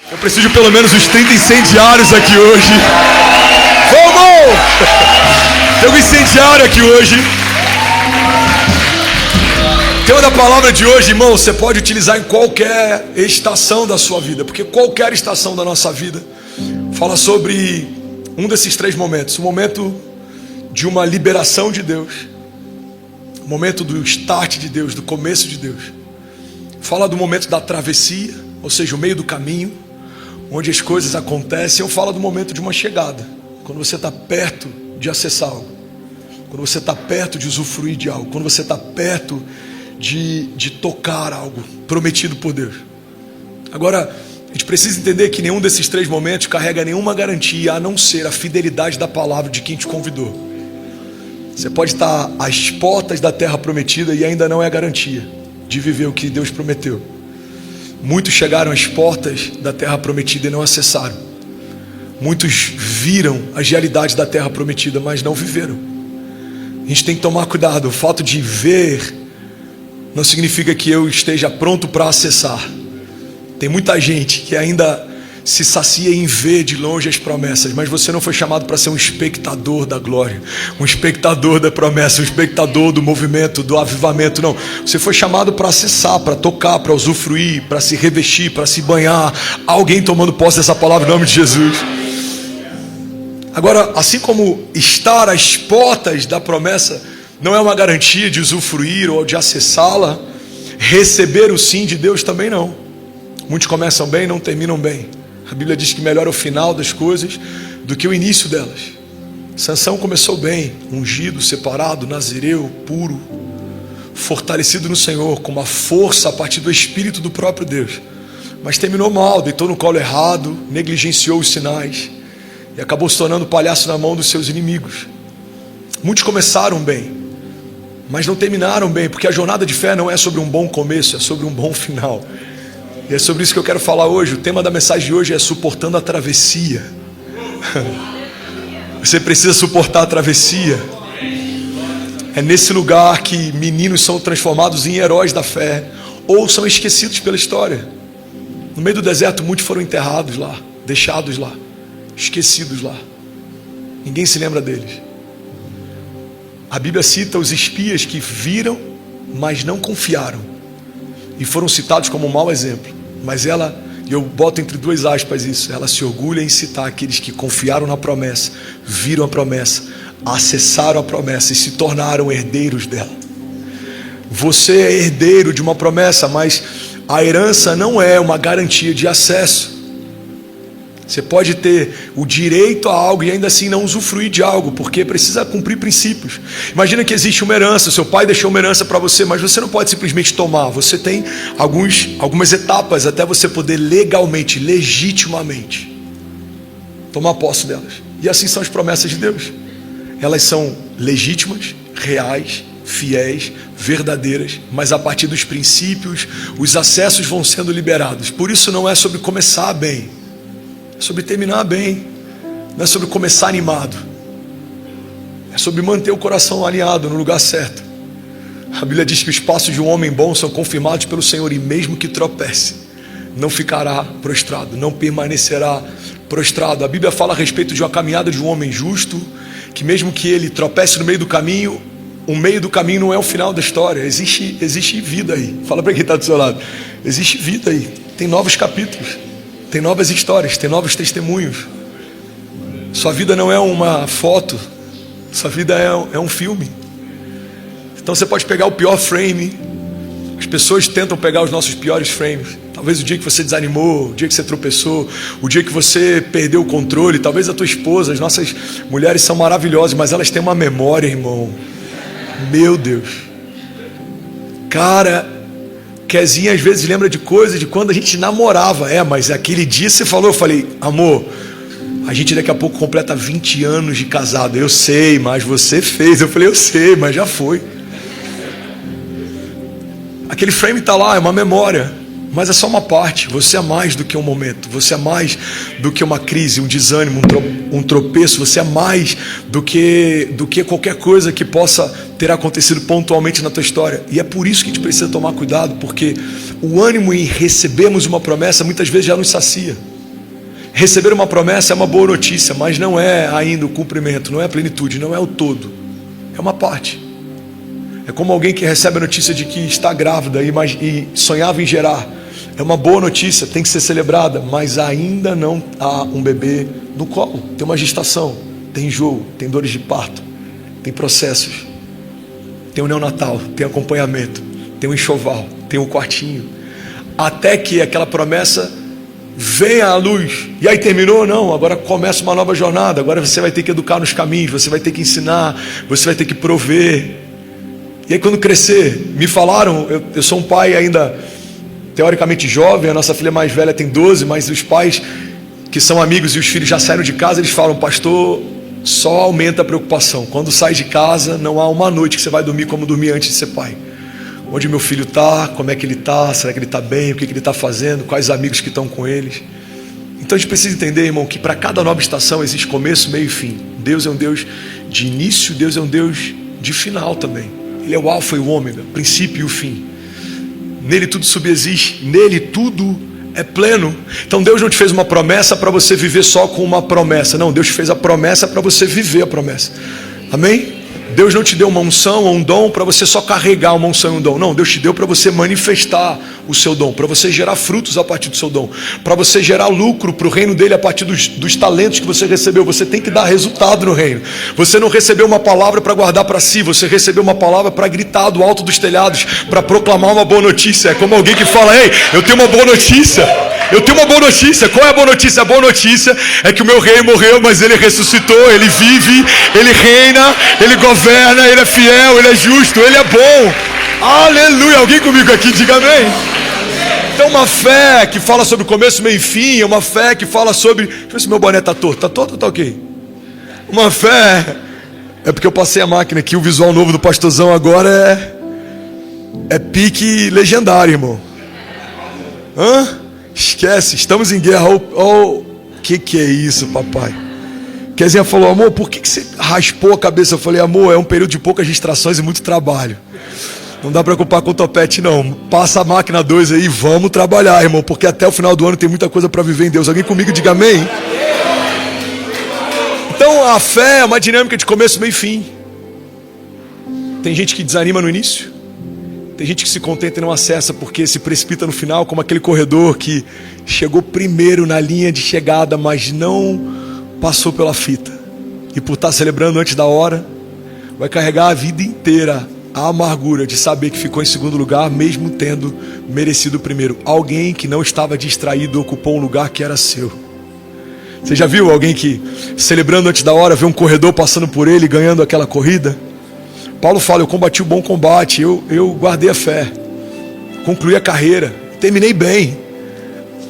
Eu preciso de pelo menos uns 30 incendiários aqui hoje. Vamos! Tem um incendiário aqui hoje. O tema da palavra de hoje, irmão, você pode utilizar em qualquer estação da sua vida, porque qualquer estação da nossa vida fala sobre um desses três momentos. O momento de uma liberação de Deus, o momento do start de Deus, do começo de Deus. Fala do momento da travessia, ou seja, o meio do caminho, onde as coisas acontecem. Ou fala do momento de uma chegada, quando você está perto de acessar algo, quando você está perto de usufruir de algo, quando você está perto de tocar algo prometido por Deus. Agora, a gente precisa entender que nenhum desses três momentos carrega nenhuma garantia, a não ser a fidelidade da palavra de quem te convidou. Você pode estar às portas da terra prometida e ainda não é garantia de viver o que Deus prometeu. Muitos chegaram às portas da terra prometida e não acessaram. Muitos viram as realidades da terra prometida, mas não viveram. A gente tem que tomar cuidado. O fato de ver não significa que eu esteja pronto para acessar. Tem muita gente que ainda se sacia em ver de longe as promessas, mas você não foi chamado para ser um espectador da glória, um espectador da promessa, um espectador do movimento, do avivamento. Não, você foi chamado para acessar, para tocar, para usufruir, para se revestir, para se banhar. Alguém tomando posse dessa palavra em nome de Jesus. Agora, assim como estar às portas da promessa não é uma garantia de usufruir ou de acessá-la, receber o sim de Deus também não. Muitos começam bem e não terminam bem. A Bíblia diz que melhor é o final das coisas do que o início delas. Sansão começou bem, ungido, separado, nazireu, puro, fortalecido no Senhor, com uma força a partir do Espírito do próprio Deus. Mas terminou mal, deitou no colo errado, negligenciou os sinais e acabou se tornando palhaço na mão dos seus inimigos. Muitos começaram bem, mas não terminaram bem, porque a jornada de fé não é sobre um bom começo, é sobre um bom final. E é sobre isso que eu quero falar hoje. O tema da mensagem de hoje é suportando a travessia. Você precisa suportar a travessia. É nesse lugar que meninos são transformados em heróis da fé, ou são esquecidos pela história. No meio do deserto, muitos foram enterrados lá, deixados lá, esquecidos lá. Ninguém se lembra deles. A Bíblia cita os espias que viram, mas não confiaram, e foram citados como um mau exemplo. Mas ela, e eu boto entre duas aspas isso, ela se orgulha em citar aqueles que confiaram na promessa, viram a promessa, acessaram a promessa e se tornaram herdeiros dela. Você é herdeiro de uma promessa, mas a herança não é uma garantia de acesso. Você pode ter o direito a algo e ainda assim não usufruir de algo, porque precisa cumprir princípios. Imagina que existe uma herança, seu pai deixou uma herança para você, mas você não pode simplesmente tomar. Você tem algumas etapas até você poder legalmente, legitimamente tomar posse delas. E assim são as promessas de Deus. Elas são legítimas, reais, fiéis, verdadeiras, mas a partir dos princípios, os acessos vão sendo liberados. Por isso não é sobre começar bem, é sobre terminar bem. Não é sobre começar animado, é sobre manter o coração alinhado no lugar certo. A Bíblia diz que os passos de um homem bom são confirmados pelo Senhor, e mesmo que tropece, não ficará prostrado, não permanecerá prostrado. A Bíblia fala a respeito de uma caminhada de um homem justo, que mesmo que ele tropece no meio do caminho, o meio do caminho não é o final da história. Existe vida aí. Fala para quem está do seu lado. Existe vida aí, tem novos capítulos, tem novas histórias, tem novos testemunhos. Sua vida não é uma foto, sua vida é um filme. Então você pode pegar o pior frame. As pessoas tentam pegar os nossos piores frames. Talvez o dia que você desanimou, o dia que você tropeçou, o dia que você perdeu o controle. Talvez a tua esposa, as nossas mulheres são maravilhosas, mas elas têm uma memória, irmão. Meu Deus. Cara, Kezinha às vezes lembra de coisas de quando a gente namorava. Mas aquele dia você falou, eu falei, amor, a gente daqui a pouco completa 20 anos de casado. Eu sei, mas você fez. Eu falei, eu sei, mas já foi. Aquele frame está lá, é uma memória, mas é só uma parte. Você é mais do que um momento, você é mais do que uma crise, um desânimo, um tropeço. Você é mais do que qualquer coisa que possa ter acontecido pontualmente na tua história. E é por isso que a gente precisa tomar cuidado, porque o ânimo em recebermos uma promessa muitas vezes já nos sacia. Receber uma promessa é uma boa notícia, mas não é ainda o cumprimento, não é a plenitude, não é o todo. É uma parte. É como alguém que recebe a notícia de que está grávida e sonhava em gerar. É uma boa notícia, tem que ser celebrada, mas ainda não há um bebê no colo. Tem uma gestação, tem enjoo, tem dores de parto, tem processos, tem o neonatal, tem acompanhamento, tem o enxoval, tem o quartinho, até que aquela promessa venha à luz. E aí terminou? Não, agora começa uma nova jornada. Agora você vai ter que educar nos caminhos, você vai ter que ensinar, você vai ter que prover. E aí quando crescer, me falaram, eu sou um pai ainda teoricamente jovem, a nossa filha mais velha tem 12, mas os pais que são amigos e os filhos já saíram de casa, eles falam: pastor, só aumenta a preocupação. Quando sai de casa, não há uma noite que você vai dormir como dormia antes de ser pai. Onde meu filho está, como é que ele está, será que ele está bem, o que ele está fazendo, quais amigos que estão com eles. Então a gente precisa entender, irmão, que para cada nova estação existe começo, meio e fim. Deus é um Deus de início, Deus é um Deus de final também. Ele é o alfa e o ômega, o princípio e o fim. Nele tudo subsiste, nele tudo é pleno. Então Deus não te fez uma promessa para você viver só com uma promessa. Não, Deus te fez a promessa para você viver a promessa. Amém? Deus não te deu uma unção ou um dom para você só carregar uma unção e um dom. Não, Deus te deu para você manifestar o seu dom, para você gerar frutos a partir do seu dom, para você gerar lucro para o reino dele a partir dos talentos que você recebeu. Você tem que dar resultado no reino. Você não recebeu uma palavra para guardar para si, você recebeu uma palavra para gritar do alto dos telhados, para proclamar uma boa notícia. É como alguém que fala: ei, eu tenho uma boa notícia. Eu tenho uma boa notícia. Qual é a boa notícia? A boa notícia é que o meu rei morreu, mas ele ressuscitou, ele vive, ele reina, ele governa, ele é fiel, ele é justo, ele é bom. Aleluia. Alguém comigo aqui, diga amém. Então uma fé que fala sobre começo, meio e fim, é uma fé que fala sobre... Deixa eu ver se meu boné está torto. Está torto ou está ok? Uma fé... É porque eu passei a máquina aqui, o visual novo do pastorzão agora é pique legendário, irmão. Hã? Esquece, estamos em guerra. O que é isso, papai? Kezinha falou: amor, por que você raspou a cabeça? Eu falei: amor, é um período de poucas distrações e muito trabalho. Não dá para preocupar com o topete, não. Passa a máquina 2 aí, vamos trabalhar, irmão, porque até o final do ano tem muita coisa para viver em Deus. Alguém comigo diga amém? Então a fé é uma dinâmica de começo, meio e fim. Tem gente que desanima no início, tem gente que se contenta e não acessa porque se precipita no final, como aquele corredor que chegou primeiro na linha de chegada, mas não passou pela fita. E por estar celebrando antes da hora, vai carregar a vida inteira a amargura de saber que ficou em segundo lugar, mesmo tendo merecido o primeiro. Alguém que não estava distraído ocupou um lugar que era seu. Você já viu alguém que, celebrando antes da hora, vê um corredor passando por ele, ganhando aquela corrida? Paulo fala: eu combati o bom combate, eu guardei a fé, concluí a carreira, terminei bem.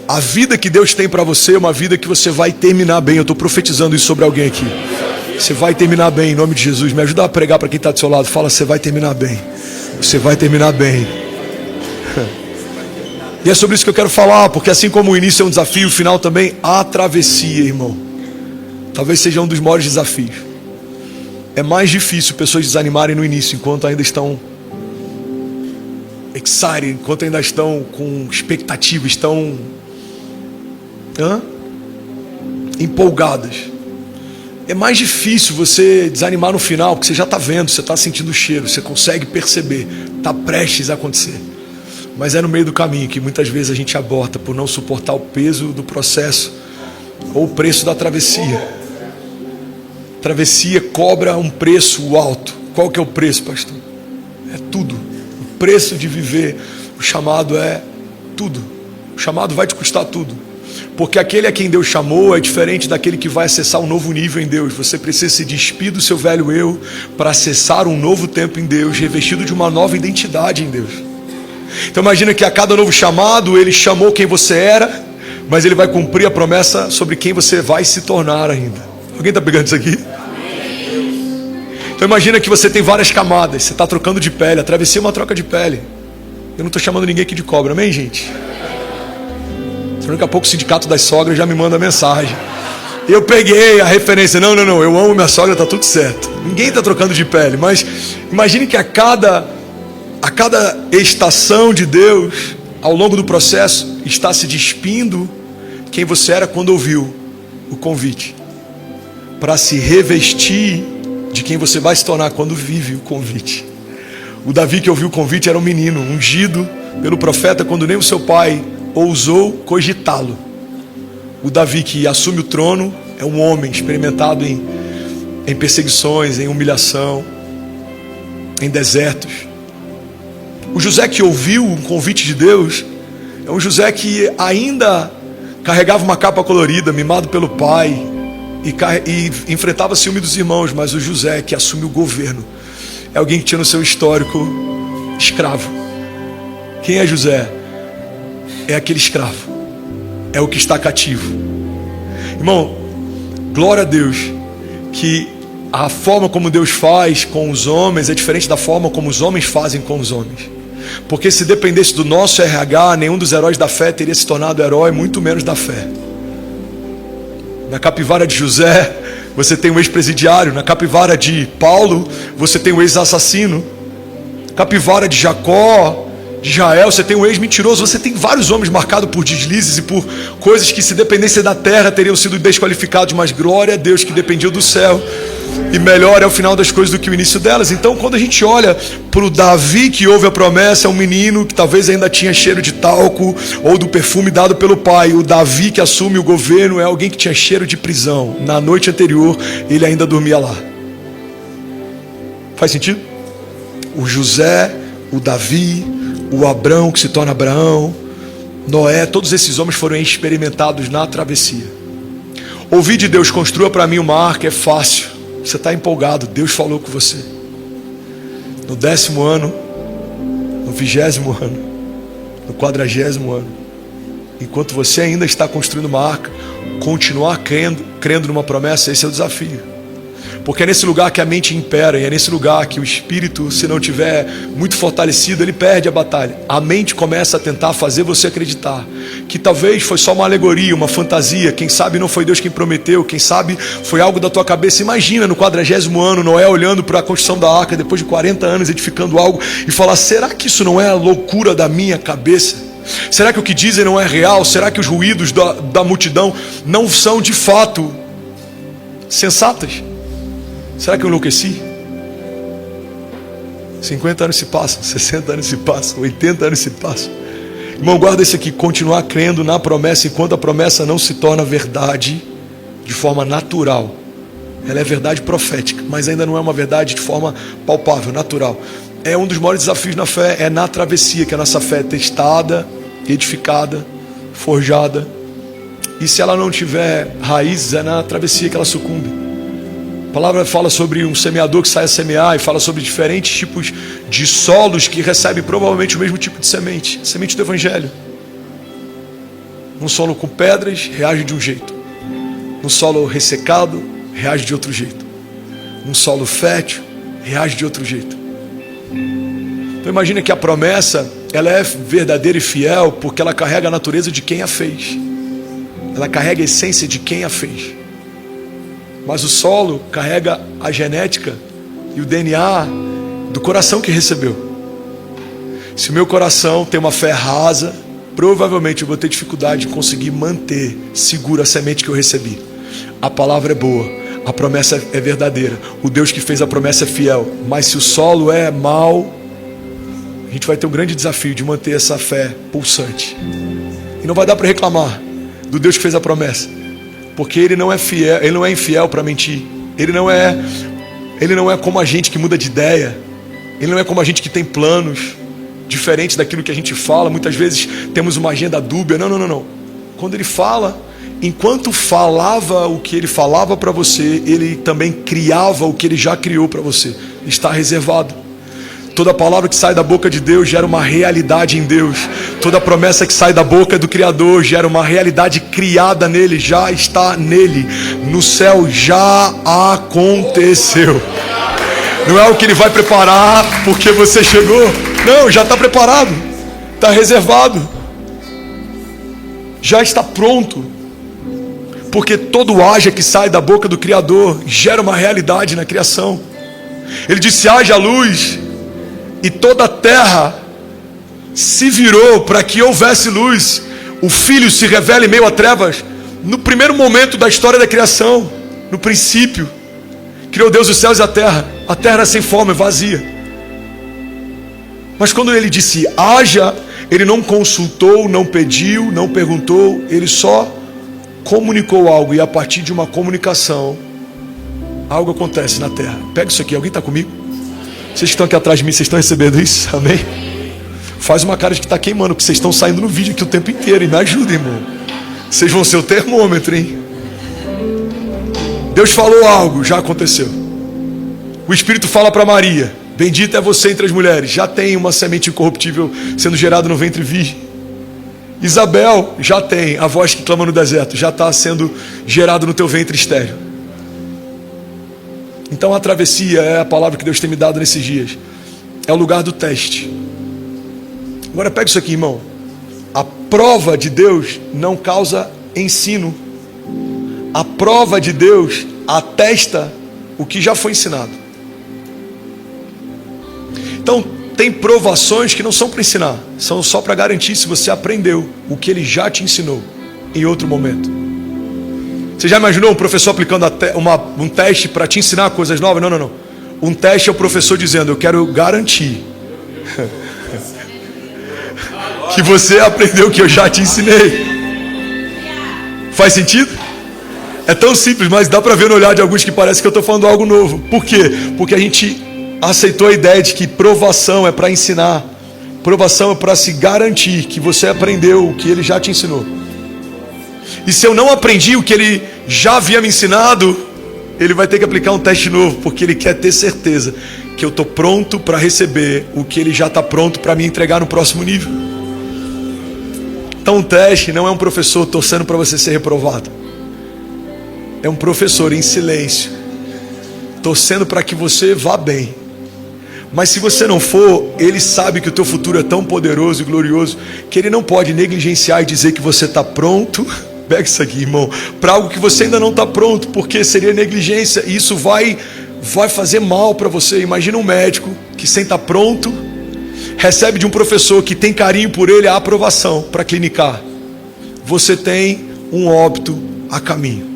A vida que Deus tem para você é uma vida que você vai terminar bem. Eu estou profetizando isso sobre alguém aqui. Você vai terminar bem, em nome de Jesus. Me ajuda a pregar para quem está do seu lado. Fala: você vai terminar bem. Você vai terminar bem. E é sobre isso que eu quero falar, porque assim como o início é um desafio, o final também, a travessia, irmão, talvez seja um dos maiores desafios. É mais difícil pessoas desanimarem no início, enquanto ainda estão excited, enquanto ainda estão com expectativa, estão empolgadas. É mais difícil você desanimar no final, porque você já está vendo, você está sentindo o cheiro, você consegue perceber, está prestes a acontecer. Mas é no meio do caminho que muitas vezes a gente aborta por não suportar o peso do processo ou o preço da travessia. Travessia cobra um preço alto. Qual que é o preço, pastor? É tudo. O preço de viver, o chamado é tudo. O chamado vai te custar tudo. Porque aquele a quem Deus chamou é diferente daquele que vai acessar um novo nível em Deus. Você precisa se despir do seu velho eu para acessar um novo tempo em Deus, revestido de uma nova identidade em Deus. Então imagina que a cada novo chamado ele chamou quem você era, mas ele vai cumprir a promessa sobre quem você vai se tornar ainda. Alguém está pegando isso aqui? Então imagina que você tem várias camadas, você está trocando de pele. A travessia é uma troca de pele. Eu não estou chamando ninguém aqui de cobra, amém, gente? Senão daqui a pouco o sindicato das sogras já me manda mensagem. Eu peguei a referência. Não, eu amo minha sogra, está tudo certo. Ninguém está trocando de pele, mas imagine que a cada estação de Deus, ao longo do processo, está se despindo quem você era quando ouviu o convite, para se revestir de quem você vai se tornar quando vive o convite. O Davi que ouviu o convite era um menino ungido pelo profeta quando nem o seu pai ousou cogitá-lo. O Davi que assume o trono é um homem experimentado em perseguições, em humilhação, em desertos. O José que ouviu o convite de Deus é um José que ainda carregava uma capa colorida, mimado pelo pai, e enfrentava ciúme dos irmãos. Mas o José que assume o governo é alguém que tinha no seu histórico escravo. Quem é José? É aquele escravo, é o que está cativo. Irmão, glória a Deus que a forma como Deus faz com os homens é diferente da forma como os homens fazem com os homens. Porque se dependesse do nosso RH, nenhum dos heróis da fé teria se tornado herói, muito menos da fé. Na capivara de José, você tem um ex-presidiário. Na capivara de Paulo, você tem um ex-assassino. Capivara de Jacó, de Israel, você tem um ex-mentiroso. Você tem vários homens marcados por deslizes e por coisas que, se dependessem da terra, teriam sido desqualificados. Mas glória a Deus que dependia do céu. E melhor é o final das coisas do que o início delas. Então, quando a gente olha para o Davi que ouve a promessa, é um menino que talvez ainda tinha cheiro de talco ou do perfume dado pelo pai. O Davi que assume o governo é alguém que tinha cheiro de prisão. Na noite anterior, ele ainda dormia lá. Faz sentido? O José, o Davi, o Abrão que se torna Abraão, Noé, todos esses homens foram experimentados na travessia. Ouvir de Deus: construa para mim uma arca, é fácil. Você está empolgado, Deus falou com você. No 10º ano, no 20º ano, no 40º ano, enquanto você ainda está construindo uma arca, continuar crendo numa promessa, esse é o desafio. Porque é nesse lugar que a mente impera, e é nesse lugar que o espírito, se não tiver muito fortalecido, ele perde a batalha. A mente começa a tentar fazer você acreditar que talvez foi só uma alegoria, uma fantasia. Quem sabe não foi Deus quem prometeu, quem sabe foi algo da tua cabeça. Imagina no 40º ano, Noé olhando para a construção da arca, depois de 40 anos edificando algo, e falar: será que isso não é a loucura da minha cabeça? Será que o que dizem não é real? Será que os ruídos da multidão não são de fato sensatas? Será que eu enlouqueci? 50 anos se passam, 60 anos se passam, 80 anos se passam. Irmão, guarda isso aqui: continuar crendo na promessa enquanto a promessa não se torna verdade de forma natural. Ela é verdade profética, mas ainda não é uma verdade de forma palpável, natural. É um dos maiores desafios na fé, é na travessia que a nossa fé é testada, edificada, forjada. E se ela não tiver raízes, é na travessia que ela sucumbe. A palavra fala sobre um semeador que sai a semear, e fala sobre diferentes tipos de solos que recebem provavelmente o mesmo tipo de semente, semente do evangelho. Um solo com pedras reage de um jeito, um solo ressecado reage de outro jeito, um solo fértil reage de outro jeito. Então imagina que a promessa, ela é verdadeira e fiel porque ela carrega a natureza de quem a fez, ela carrega a essência de quem a fez. Mas o solo carrega a genética e o DNA do coração que recebeu. Se o meu coração tem uma fé rasa, provavelmente eu vou ter dificuldade de conseguir manter segura a semente que eu recebi. A palavra é boa, a promessa é verdadeira, o Deus que fez a promessa é fiel. Mas se o solo é mau, a gente vai ter um grande desafio de manter essa fé pulsante. E não vai dar para reclamar do Deus que fez a promessa, porque Ele não é fiel, Ele não é infiel para mentir. Ele não é como a gente que muda de ideia. Ele não é como a gente que tem planos diferentes daquilo que a gente fala. Muitas vezes temos uma agenda dúbia. Não. Quando Ele fala, enquanto falava o que Ele falava para você, Ele também criava o que Ele já criou para você. Está reservado. Toda palavra que sai da boca de Deus gera uma realidade em Deus. Toda promessa que sai da boca do Criador gera uma realidade criada nele, já está nele. No céu já aconteceu. Não é o que Ele vai preparar porque você chegou. Não, já está preparado. Está reservado. Já está pronto. Porque todo haja que sai da boca do Criador gera uma realidade na criação. Ele disse: haja luz. E toda a terra se virou para que houvesse luz. O Filho se revela em meio a trevas no primeiro momento da história da criação. No princípio, criou Deus os céus e a terra era sem forma, vazia. Mas quando ele disse haja, ele não consultou, não pediu, não perguntou, ele só comunicou algo, e a partir de uma comunicação algo acontece na terra. Pega isso aqui, alguém está comigo? Vocês que estão aqui atrás de mim, vocês estão recebendo isso? Amém? Faz uma cara de que está queimando, porque vocês estão saindo no vídeo aqui o tempo inteiro, e me ajuda, irmão. Vocês vão ser o termômetro, hein? Deus falou algo, já aconteceu. O Espírito fala para Maria: bendita é você entre as mulheres, já tem uma semente incorruptível sendo gerada no ventre virgem. Isabel, já tem a voz que clama no deserto, já está sendo gerado no teu ventre estéril. Então a travessia é a palavra que Deus tem me dado nesses dias. É o lugar do teste. Agora pega isso aqui, irmão. A prova de Deus não causa ensino. A prova de Deus atesta o que já foi ensinado. Então tem provações que não são para ensinar, são só para garantir se você aprendeu o que ele já te ensinou em outro momento. Você já imaginou um professor aplicando um teste para te ensinar coisas novas? Não. Um teste é o professor dizendo: eu quero garantir que você aprendeu o que eu já te ensinei. Faz sentido? É tão simples, mas dá para ver no olhar de alguns que parece que eu estou falando algo novo. Por quê? Porque a gente aceitou a ideia de que provação é para ensinar, provação é para se garantir que você aprendeu o que ele já te ensinou. E se eu não aprendi o que ele já havia me ensinado, ele vai ter que aplicar um teste novo, porque ele quer ter certeza que eu estou pronto para receber o que ele já está pronto para me entregar no próximo nível. Então um teste não é um professor torcendo para você ser reprovado. É um professor em silêncio, torcendo para que você vá bem. Mas se você não for, ele sabe que o teu futuro é tão poderoso e glorioso que ele não pode negligenciar e dizer que você está pronto. Pega isso aqui, irmão, para algo que você ainda não está pronto, porque seria negligência e isso vai fazer mal para você. Imagina um médico que, sem estar pronto, recebe de um professor que tem carinho por ele a aprovação para clinicar. Você tem um óbito a caminho,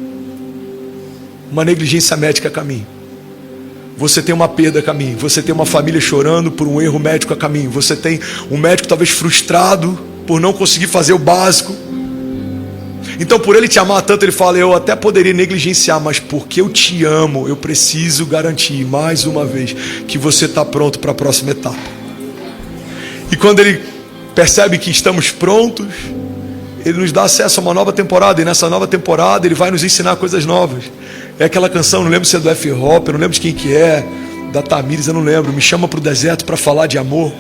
uma negligência médica a caminho. Você tem uma perda a caminho. Você tem uma família chorando por um erro médico a caminho. Você tem um médico talvez frustrado por não conseguir fazer o básico. Então, por ele te amar tanto, ele fala: eu até poderia negligenciar, mas porque eu te amo, eu preciso garantir mais uma vez que você está pronto para a próxima etapa. E quando ele percebe que estamos prontos, ele nos dá acesso a uma nova temporada. E nessa nova temporada ele vai nos ensinar coisas novas. É aquela canção, não lembro se é do F-Hop, eu não lembro de quem que é, da Tamires, eu não lembro. Me chama para o deserto para falar de amor.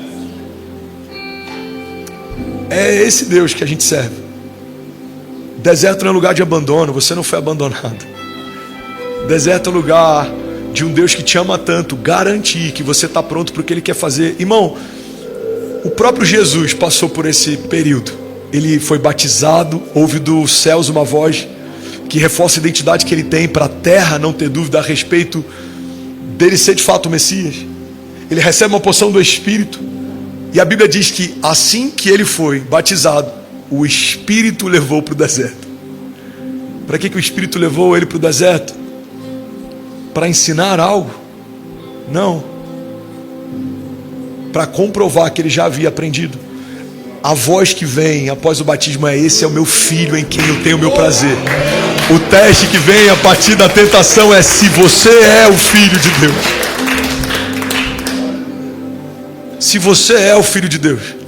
É esse Deus que a gente serve. Deserto não é lugar de abandono, você não foi abandonado. Deserto é lugar de um Deus que te ama tanto, garantir que você está pronto para o que Ele quer fazer. Irmão, o próprio Jesus passou por esse período. Ele foi batizado, ouve dos céus uma voz que reforça a identidade que ele tem, para a terra não ter dúvida a respeito dele ser de fato o Messias. Ele recebe uma porção do Espírito, e a Bíblia diz que assim que ele foi batizado, o Espírito levou para o deserto. Para que o Espírito levou ele para o deserto? Para ensinar algo? Não. Para comprovar que ele já havia aprendido. A voz que vem após o batismo é: esse é o meu filho em quem eu tenho o meu prazer. O teste que vem a partir da tentação é se você é o filho de Deus. Se você é o filho de Deus.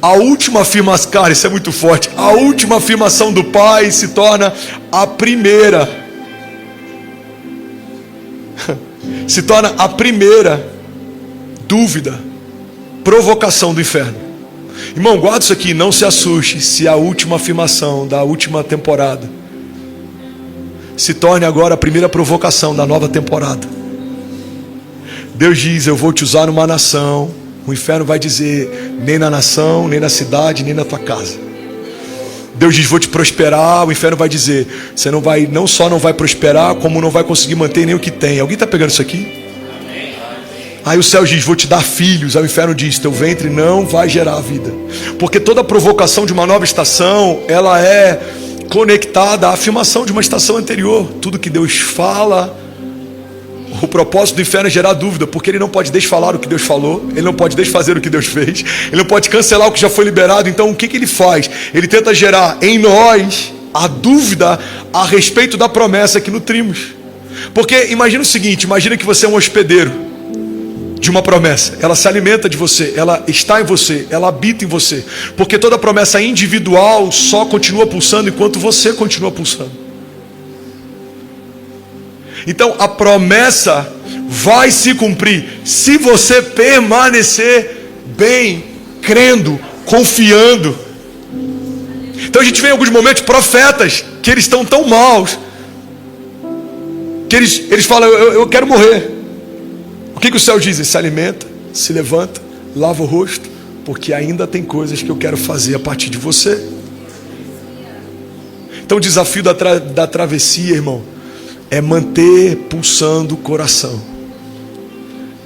A última afirmação, cara, isso é muito forte. A última afirmação do Pai se torna a primeira. Se torna a primeira dúvida, provocação do inferno. Irmão, guarda isso aqui, não se assuste se a última afirmação da última temporada se torne agora a primeira provocação da nova temporada. Deus diz: eu vou te usar numa nação. O inferno vai dizer: nem na nação, nem na cidade, nem na tua casa. Deus diz: vou te prosperar. O inferno vai dizer: você não só não vai prosperar, como não vai conseguir manter nem o que tem. Alguém está pegando isso aqui? Aí o céu diz: vou te dar filhos. Aí o inferno diz: teu ventre não vai gerar vida. Porque toda provocação de uma nova estação, ela é conectada à afirmação de uma estação anterior. Tudo que Deus fala, o propósito do inferno é gerar dúvida, porque ele não pode desfalar o que Deus falou, ele não pode desfazer o que Deus fez, ele não pode cancelar o que já foi liberado. Então o que ele faz? Ele tenta gerar em nós a dúvida a respeito da promessa que nutrimos. Porque imagina o seguinte: imagina que você é um hospedeiro de uma promessa, ela se alimenta de você, ela está em você, ela habita em você, porque toda promessa individual só continua pulsando enquanto você continua pulsando. Então a promessa vai se cumprir se você permanecer bem, crendo, confiando. Então a gente vê em alguns momentos profetas que eles estão tão maus que eles falam: eu quero morrer. O que o céu diz? Ele se alimenta, se levanta, lava o rosto, porque ainda tem coisas que eu quero fazer a partir de você. Então o desafio da travessia, irmão, é manter pulsando o coração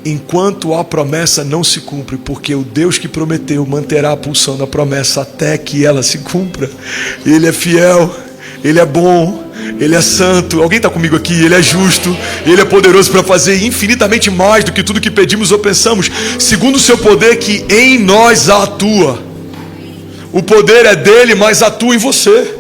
enquanto a promessa não se cumpre, porque o Deus que prometeu manterá pulsando a promessa até que ela se cumpra. Ele é fiel, Ele é bom, Ele é santo. Alguém está comigo aqui? Ele é justo, Ele é poderoso para fazer infinitamente mais do que tudo que pedimos ou pensamos, segundo o seu poder que em nós atua. O poder é dele, mas atua em você.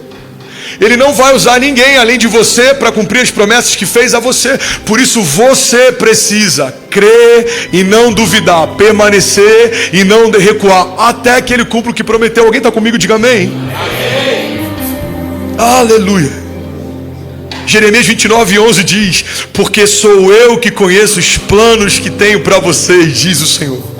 Ele não vai usar ninguém além de você para cumprir as promessas que fez a você. Por isso você precisa crer e não duvidar, permanecer e não recuar, até que Ele cumpra o que prometeu. Alguém está comigo? Diga amém. Amém. Aleluia. Jeremias 29:11 diz: porque sou eu que conheço os planos que tenho para vocês, diz o Senhor.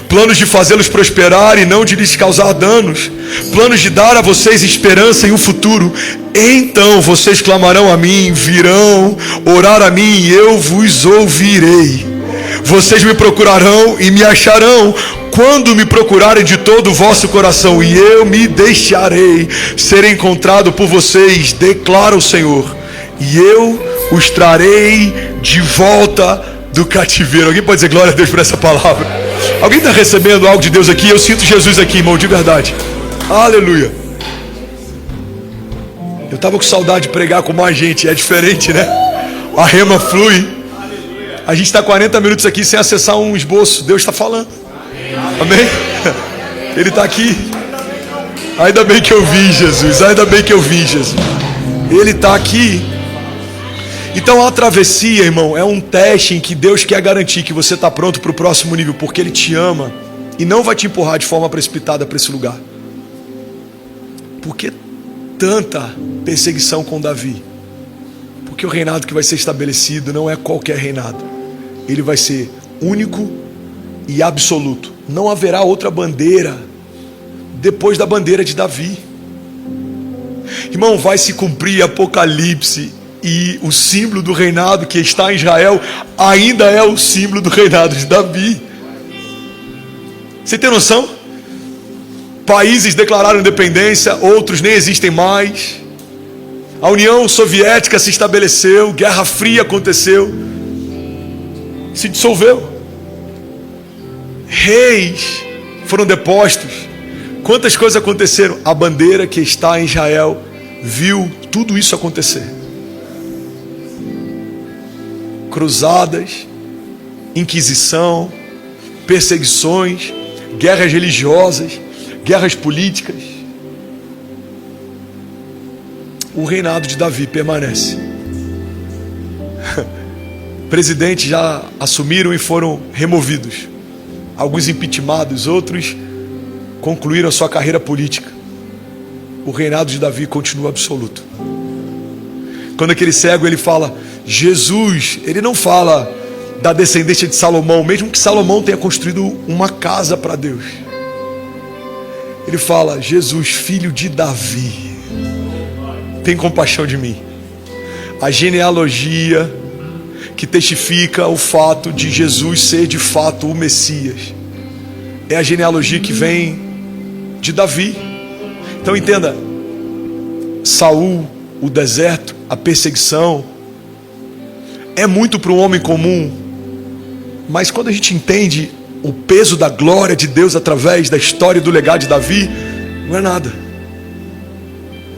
Planos de fazê-los prosperar e não de lhes causar danos. Planos de dar a vocês esperança em um futuro. Então vocês clamarão a mim, virão orar a mim e eu vos ouvirei. Vocês me procurarão e me acharão quando me procurarem de todo o vosso coração, e eu me deixarei ser encontrado por vocês, declara o Senhor, e eu os trarei de volta do cativeiro. Alguém pode dizer glória a Deus por essa palavra? Alguém está recebendo algo de Deus aqui? Eu sinto Jesus aqui, irmão, de verdade. Aleluia. Eu estava com saudade de pregar com mais gente. É diferente, né? A rema flui. A gente está 40 minutos aqui sem acessar um esboço. Deus está falando. Amém? Ele está aqui. Ainda bem que eu vi, Jesus. Ainda bem que eu vi, Jesus. Ele está aqui. Então a travessia, irmão, é um teste em que Deus quer garantir que você está pronto para o próximo nível, porque Ele te ama e não vai te empurrar de forma precipitada para esse lugar. Por que tanta perseguição com Davi? Porque o reinado que vai ser estabelecido não é qualquer reinado. Ele vai ser único e absoluto. Não haverá outra bandeira depois da bandeira de Davi. Irmão, vai se cumprir Apocalipse. E o símbolo do reinado que está em Israel ainda é o símbolo do reinado de Davi. Você tem noção? Países declararam independência, outros nem existem mais. A União Soviética se estabeleceu, Guerra Fria aconteceu, se dissolveu. Reis foram depostos. Quantas coisas aconteceram? A bandeira que está em Israel viu tudo isso acontecer. Cruzadas, inquisição, perseguições, guerras religiosas, guerras políticas. O reinado de Davi permanece. Presidentes já assumiram e foram removidos. Alguns impeachmentados, outros concluíram a sua carreira política. O reinado de Davi continua absoluto. Quando aquele cego ele fala Jesus, ele não fala da descendência de Salomão, mesmo que Salomão tenha construído uma casa para Deus. Ele fala: Jesus, filho de Davi, tem compaixão de mim. A genealogia que testifica o fato de Jesus ser de fato o Messias é a genealogia que vem de Davi. Então entenda, Saul, o deserto, a perseguição, é muito para um homem comum Mas quando a gente entende o peso da glória de Deus através da história e do legado de Davi, não é nada.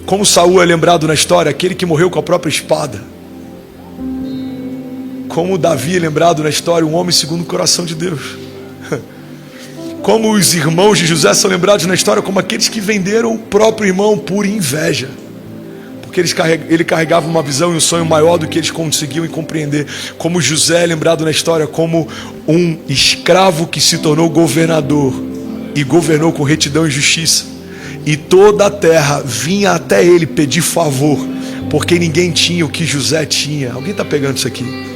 Como Saul é lembrado na história, aquele que morreu com a própria espada. Como Davi é lembrado na história, um homem segundo o coração de Deus. Como os irmãos de José são lembrados na história como aqueles que venderam o próprio irmão por inveja. Porque ele carregava uma visão e um sonho maior do que eles conseguiam compreender. Como José é lembrado na história como um escravo que se tornou governador e governou com retidão e justiça. E toda a terra vinha até ele pedir favor, porque ninguém tinha o que José tinha. Alguém está pegando isso aqui?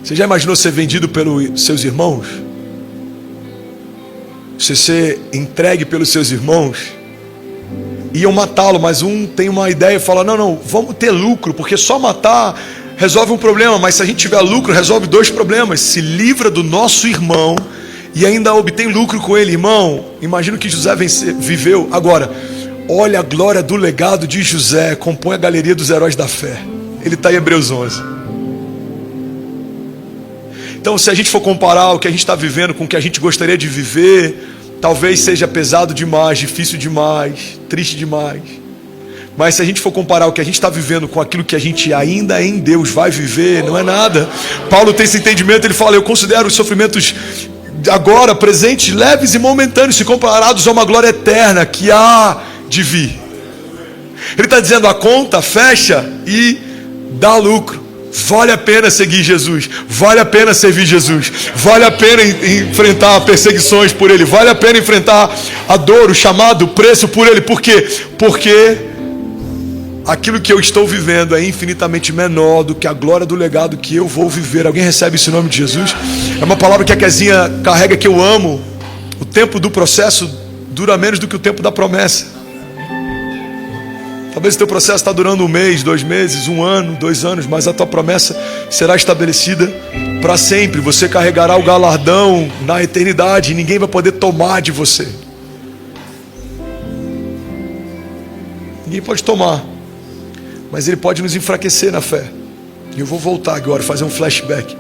Você já imaginou ser vendido pelos seus irmãos? Você ser entregue pelos seus irmãos? Iam matá-lo, mas um tem uma ideia e fala: não, vamos ter lucro, porque só matar resolve um problema, mas se a gente tiver lucro, resolve 2 problemas. Se livra do nosso irmão e ainda obtém lucro com ele. Irmão, imagina o que José viveu. Agora, olha a glória do legado de José, compõe a galeria dos heróis da fé. Ele está em Hebreus 11. Então, se a gente for comparar o que a gente está vivendo com o que a gente gostaria de viver, talvez seja pesado demais, difícil demais, triste demais. Mas se a gente for comparar o que a gente está vivendo com aquilo que a gente ainda em Deus vai viver, não é nada. Paulo tem esse entendimento, ele fala: eu considero os sofrimentos agora, presentes, leves e momentâneos, se comparados a uma glória eterna que há de vir. Ele está dizendo: a conta fecha e dá lucro. Vale a pena seguir Jesus, vale a pena servir Jesus, vale a pena enfrentar perseguições por Ele, vale a pena enfrentar a dor, o chamado, o preço por Ele. Por quê? Porque aquilo que eu estou vivendo é infinitamente menor do que a glória do legado que eu vou viver. Alguém recebe isso em nome de Jesus? É uma palavra que a Kezinha carrega, que eu amo. O tempo do processo dura menos do que o tempo da promessa. Talvez o teu processo está durando 1 mês, 2 meses, 1 ano, 2 anos, mas a tua promessa será estabelecida para sempre. Você carregará o galardão na eternidade e ninguém vai poder tomar de você. Ninguém pode tomar, mas Ele pode nos enfraquecer na fé. E eu vou voltar agora, fazer um flashback.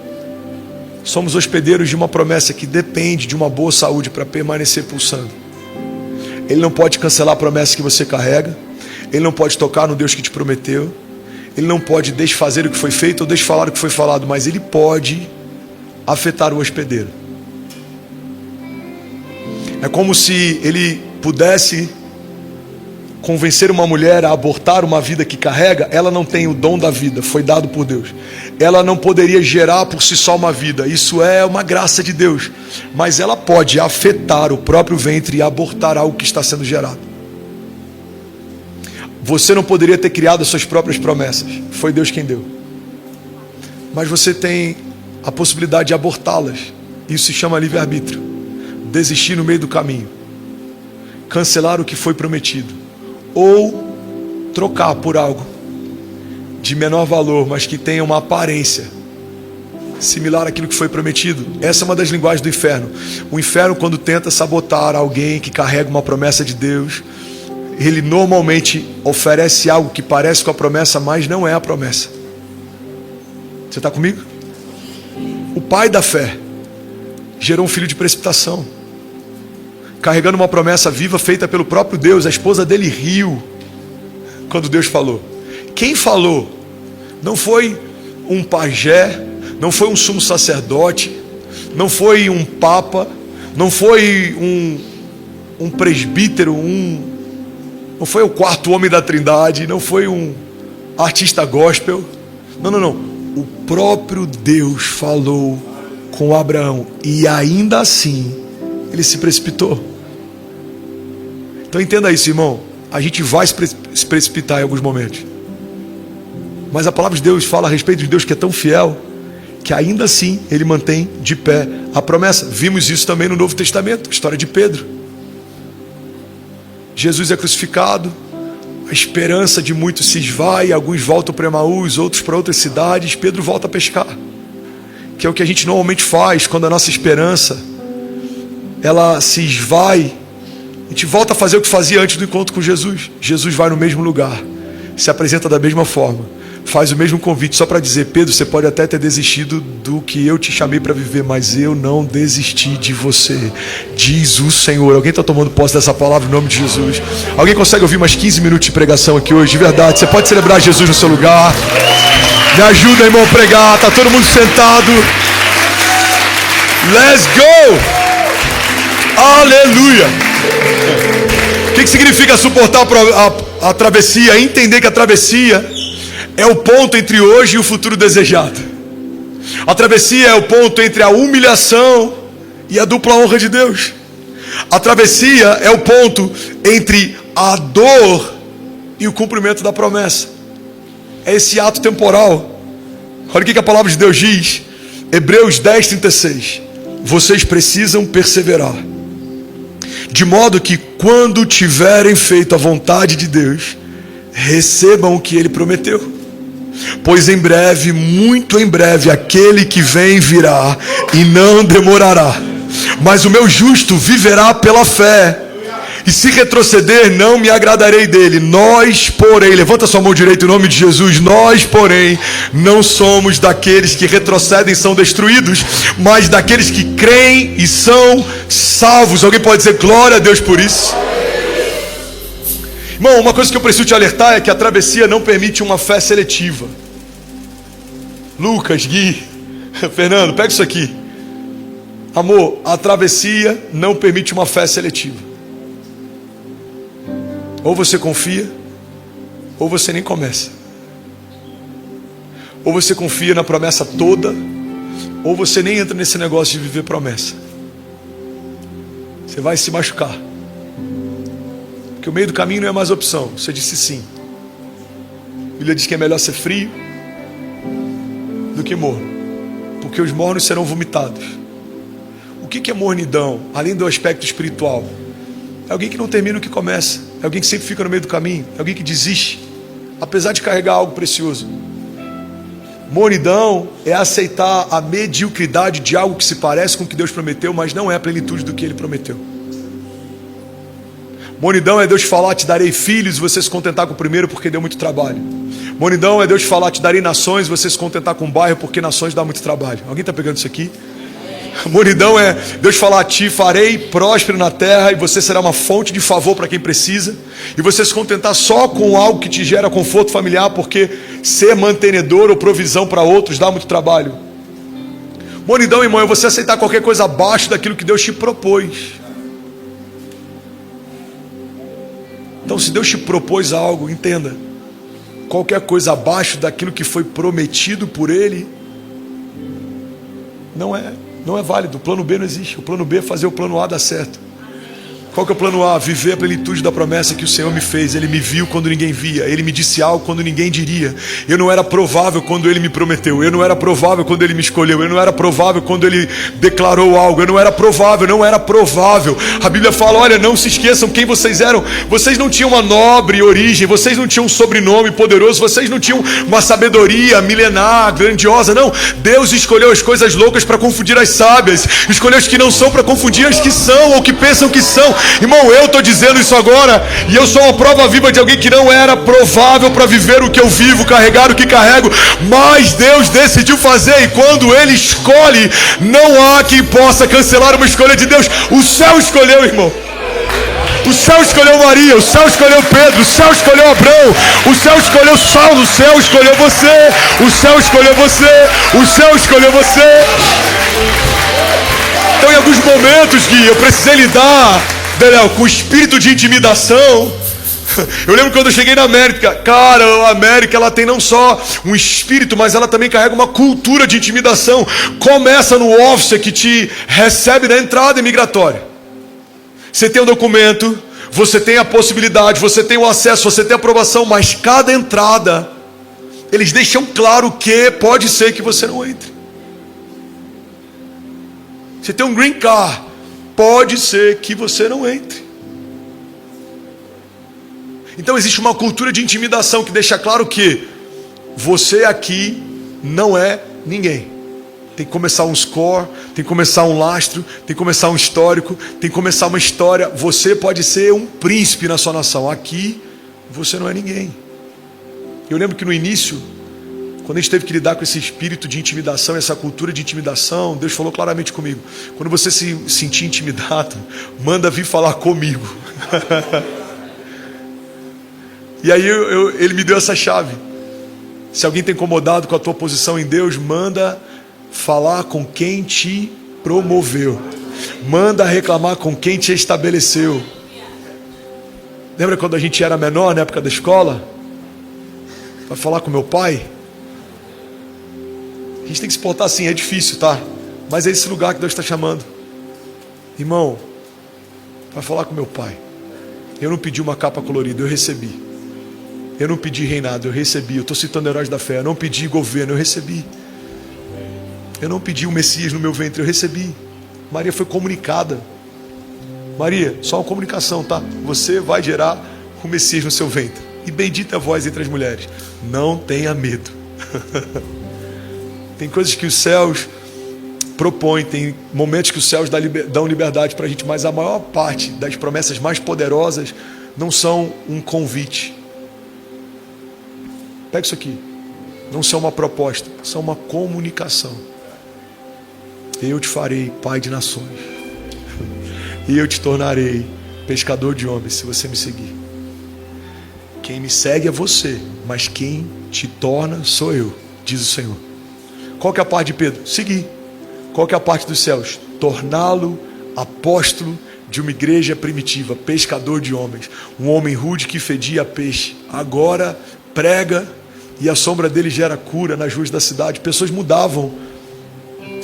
Somos hospedeiros de uma promessa que depende de uma boa saúde para permanecer pulsando. Ele não pode cancelar a promessa que você carrega. Ele não pode tocar no Deus que te prometeu. Ele não pode desfazer o que foi feito ou desfalar o que foi falado, mas Ele pode afetar o hospedeiro. É como se Ele pudesse convencer uma mulher a abortar uma vida que carrega. Ela não tem o dom da vida, foi dado por Deus. Ela não poderia gerar por si só uma vida, isso é uma graça de Deus. Mas ela pode afetar o próprio ventre e abortar algo que está sendo gerado. Você não poderia ter criado as suas próprias promessas, foi Deus quem deu. Mas você tem a possibilidade de abortá-las. Isso se chama livre-arbítrio. Desistir no meio do caminho, cancelar o que foi prometido, ou trocar por algo de menor valor, mas que tenha uma aparência similar àquilo que foi prometido. Essa é uma das linguagens do inferno. O inferno, quando tenta sabotar alguém que carrega uma promessa de Deus, ele normalmente oferece algo que parece com a promessa, mas não é a promessa. Você está comigo? O pai da fé gerou um filho de precipitação, carregando uma promessa viva feita pelo próprio Deus. A esposa dele riu quando Deus falou. Quem falou? Não foi um pajé, não foi um sumo sacerdote, não foi um papa, não foi um presbítero, não foi o 4º homem da Trindade, não foi um artista gospel. Não. O próprio Deus falou com Abraão e ainda assim ele se precipitou. Então entenda isso, irmão. A gente vai se precipitar em alguns momentos, mas a palavra de Deus fala a respeito de Deus que é tão fiel, que ainda assim Ele mantém de pé a promessa. Vimos isso também no Novo Testamento, história de Pedro. Jesus é crucificado, a esperança de muitos se esvai, alguns voltam para Emaús, outros para outras cidades. Pedro volta a pescar, que é o que a gente normalmente faz quando a nossa esperança ela se esvai. A gente volta a fazer o que fazia antes do encontro com Jesus. Jesus vai no mesmo lugar, se apresenta da mesma forma, faz o mesmo convite só para dizer: Pedro, você pode até ter desistido do que eu te chamei para viver, mas eu não desisti de você, diz o Senhor. Alguém está tomando posse dessa palavra em nome de Jesus? Alguém consegue ouvir mais 15 minutos de pregação aqui hoje? De verdade, você pode celebrar Jesus no seu lugar. Me ajuda, irmão, a pregar. Está todo mundo sentado. Let's go! Aleluia! O que significa suportar a travessia? Entender que a travessia é o ponto entre hoje e o futuro desejado. A travessia é o ponto entre a humilhação e a dupla honra de Deus. A travessia é o ponto entre a dor e o cumprimento da promessa. É esse ato temporal. Olha o que a palavra de Deus diz. Hebreus 10:36. Vocês precisam perseverar, de modo que quando tiverem feito a vontade de Deus, recebam o que Ele prometeu. Pois em breve, muito em breve, aquele que vem virá e não demorará. Mas o meu justo viverá pela fé. E se retroceder, não me agradarei dele. Nós, porém, levanta sua mão direita em nome de Jesus. Nós, porém, não somos daqueles que retrocedem e são destruídos, mas daqueles que creem e são salvos. Alguém pode dizer glória a Deus por isso? Irmão, uma coisa que eu preciso te alertar é que a travessia não permite uma fé seletiva. Lucas, Gui, Fernando, pega isso aqui. Amor, a travessia não permite uma fé seletiva. Ou você confia, ou você nem começa. Ou você confia na promessa toda, ou você nem entra nesse negócio de viver promessa. Você vai se machucar. Porque o meio do caminho não é mais opção. Você disse sim. A Bíblia diz que é melhor ser frio do que morno, porque os mornos serão vomitados. O que é mornidão, além do aspecto espiritual? É alguém que não termina o que começa. É alguém que sempre fica no meio do caminho. É alguém que desiste, apesar de carregar algo precioso. Mornidão é aceitar a mediocridade de algo que se parece com o que Deus prometeu, mas não é a plenitude do que Ele prometeu. Mornidão é Deus falar: te darei filhos, e você se contentar com o primeiro porque deu muito trabalho. Mornidão é Deus falar: te darei nações, e você se contentar com o bairro porque nações dá muito trabalho. Alguém está pegando isso aqui? Mornidão é Deus falar: te farei próspero na terra, e você será uma fonte de favor para quem precisa, e você se contentar só com algo que te gera conforto familiar, porque ser mantenedor ou provisão para outros dá muito trabalho. Mornidão, irmão, é você aceitar qualquer coisa abaixo daquilo que Deus te propôs. Então, se Deus te propôs algo, entenda: qualquer coisa abaixo daquilo que foi prometido por Ele não é válido. O plano B não existe. O plano B é fazer o plano A dar certo. Qual que é o plano A? Viver a plenitude da promessa que o Senhor me fez. Ele me viu quando ninguém via. Ele me disse algo quando ninguém diria. Eu não era provável quando Ele me prometeu. Eu não era provável quando Ele me escolheu. Eu não era provável quando Ele declarou algo. Eu não era provável, não era provável. A Bíblia fala: olha, não se esqueçam quem vocês eram. Vocês não tinham uma nobre origem. Vocês não tinham um sobrenome poderoso. Vocês não tinham uma sabedoria milenar, grandiosa. Não, Deus escolheu as coisas loucas para confundir as sábias. Escolheu as que não são para confundir as que são ou que pensam que são. Irmão, eu estou dizendo isso agora, e eu sou uma prova viva de alguém que não era provável para viver o que eu vivo, carregar o que carrego, mas Deus decidiu fazer, e quando Ele escolhe, não há quem possa cancelar uma escolha de Deus. O céu escolheu, irmão. O céu escolheu Maria, o céu escolheu Pedro, o céu escolheu Abraão, o céu escolheu Saulo, o céu escolheu você, o céu escolheu você, o céu escolheu você. Então, em alguns momentos, Gui, eu precisei lidar, Beléu, com o espírito de intimidação. Eu lembro quando eu cheguei na América. Cara, a América, ela tem não só um espírito, mas ela também carrega uma cultura de intimidação. Começa no officer que te recebe na entrada imigratória. Você tem um documento, você tem a possibilidade, você tem o acesso, você tem a aprovação, mas cada entrada, eles deixam claro que pode ser que você não entre. Você tem um green card, pode ser que você não entre. Então existe uma cultura de intimidação que deixa claro que você aqui não é ninguém. Tem que começar um score, tem que começar um lastro, tem que começar um histórico, tem que começar uma história. Você pode ser um príncipe na sua nação, aqui você não é ninguém. Eu lembro que no início Quando a gente teve que lidar com esse espírito de intimidação, essa cultura de intimidação, Deus falou claramente comigo: quando você se sentir intimidado, manda vir falar comigo. E aí ele me deu essa chave. Se alguém está incomodado com a tua posição em Deus, manda falar com quem te promoveu. Manda reclamar com quem te estabeleceu. Lembra quando a gente era menor, na época da escola? Vai falar com meu pai? A gente tem que se portar assim, é difícil, tá? Mas é esse lugar que Deus está chamando. Irmão, vai falar com meu pai. Eu não pedi uma capa colorida, eu recebi. Eu não pedi reinado, eu recebi. Eu estou citando heróis da fé. Eu não pedi governo, eu recebi. Eu não pedi o Messias no meu ventre, eu recebi. Maria foi comunicada. Maria, só uma comunicação, tá? Você vai gerar o Messias no seu ventre. E bendita é a voz entre as mulheres. Não tenha medo. Tem coisas que os céus propõem, tem momentos que os céus dão liberdade para a gente, mas a maior parte das promessas mais poderosas não são um convite. Pega isso aqui. Não são uma proposta, são uma comunicação. Eu te farei pai de nações. E eu te tornarei pescador de homens, se você me seguir. Quem me segue é você, mas quem te torna sou eu, diz o Senhor. Qual que é a parte de Pedro? Seguir. Qual que é a parte dos céus? Torná-lo apóstolo de uma igreja primitiva, pescador de homens. Um homem rude que fedia peixe. Agora prega e a sombra dele gera cura nas ruas da cidade. Pessoas mudavam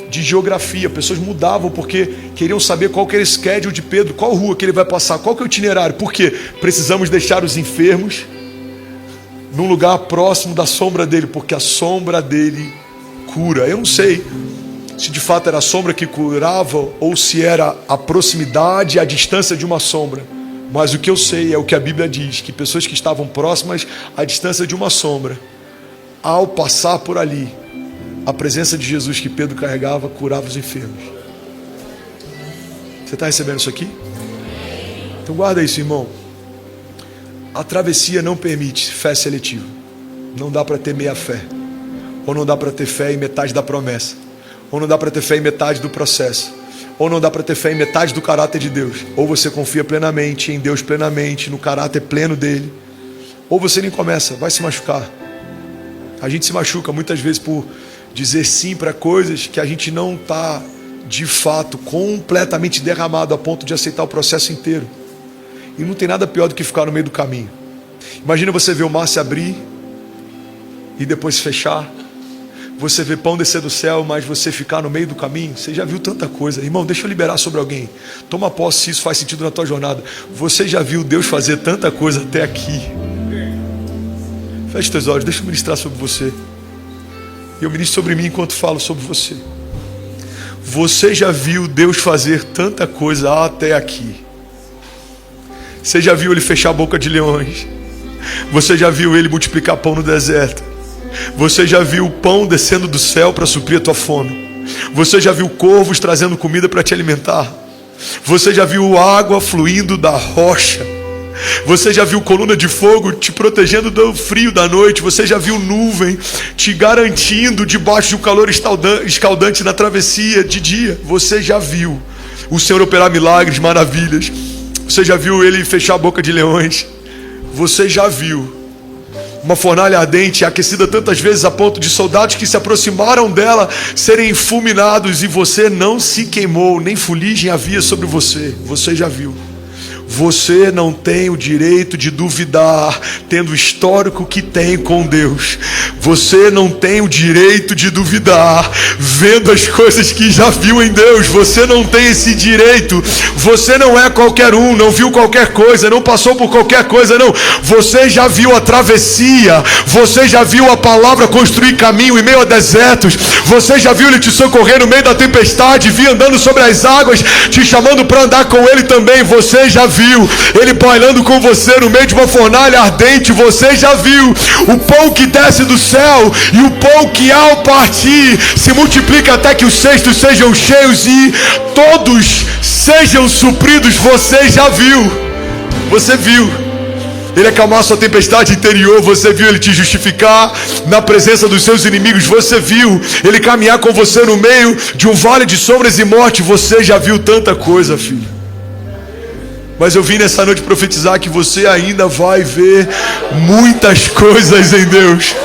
de geografia, pessoas mudavam porque queriam saber qual que era o schedule de Pedro, qual rua que ele vai passar, qual que é o itinerário. Por quê? Precisamos deixar os enfermos num lugar próximo da sombra dele, porque a sombra dele cura. Eu não sei se de fato era a sombra que curava ou se era a proximidade, a distância de uma sombra. Mas o que eu sei é o que a Bíblia diz, que pessoas que estavam próximas à distância de uma sombra, ao passar por ali, a presença de Jesus que Pedro carregava, curava os enfermos. Você está recebendo isso aqui? Então guarda isso, irmão. A travessia não permite fé seletiva. Não dá para ter meia fé. Ou não dá para ter fé em metade da promessa. Ou não dá para ter fé em metade do processo. Ou não dá para ter fé em metade do caráter de Deus. Ou você confia plenamente em Deus plenamente, no caráter pleno dele. Ou você nem começa, vai se machucar. A gente se machuca muitas vezes por dizer sim para coisas que a gente não está de fato completamente derramado a ponto de aceitar o processo inteiro. E não tem nada pior do que ficar no meio do caminho. Imagina você ver o mar se abrir e depois fechar. Você vê pão descer do céu, mas você ficar no meio do caminho. Você já viu tanta coisa. Irmão, deixa eu liberar sobre alguém. Toma posse se isso faz sentido na tua jornada. Você já viu Deus fazer tanta coisa até aqui. Feche teus olhos, deixa eu ministrar sobre você. E eu ministro sobre mim enquanto falo sobre você. Você já viu Deus fazer tanta coisa até aqui. Você já viu Ele fechar a boca de leões. Você já viu Ele multiplicar pão no deserto. Você já viu o pão descendo do céu para suprir a tua fome. Você já viu corvos trazendo comida para te alimentar. Você já viu água fluindo da rocha. Você já viu coluna de fogo te protegendo do frio da noite. Você já viu nuvem te garantindo debaixo de um calor escaldante na travessia de dia. Você já viu o Senhor operar milagres, maravilhas. Você já viu Ele fechar a boca de leões. Você já viu uma fornalha ardente aquecida tantas vezes a ponto de soldados que se aproximaram dela serem fulminados e você não se queimou, nem fuligem havia sobre você. Você já viu. Você não tem o direito de duvidar, tendo o histórico que tem com Deus. Você não tem o direito de duvidar, vendo as coisas que já viu em Deus. Você não tem esse direito. Você não é qualquer um, não viu qualquer coisa, não passou por qualquer coisa, não. Você já viu a travessia. Você já viu a palavra construir caminho em meio a desertos. Você já viu Ele te socorrer no meio da tempestade, vir andando sobre as águas, te chamando para andar com Ele também. Você já viu Ele boilando com você no meio de uma fornalha ardente. Você já viu o pão que desce do céu e o pão que ao partir se multiplica até que os cestos sejam cheios e todos sejam supridos. Você já viu. Você viu. Ele acalmar sua tempestade interior. Você viu Ele te justificar na presença dos seus inimigos. Você viu Ele caminhar com você no meio de um vale de sombras e morte. Você já viu tanta coisa, filho. Mas eu vim nessa noite profetizar que você ainda vai ver muitas coisas em Deus.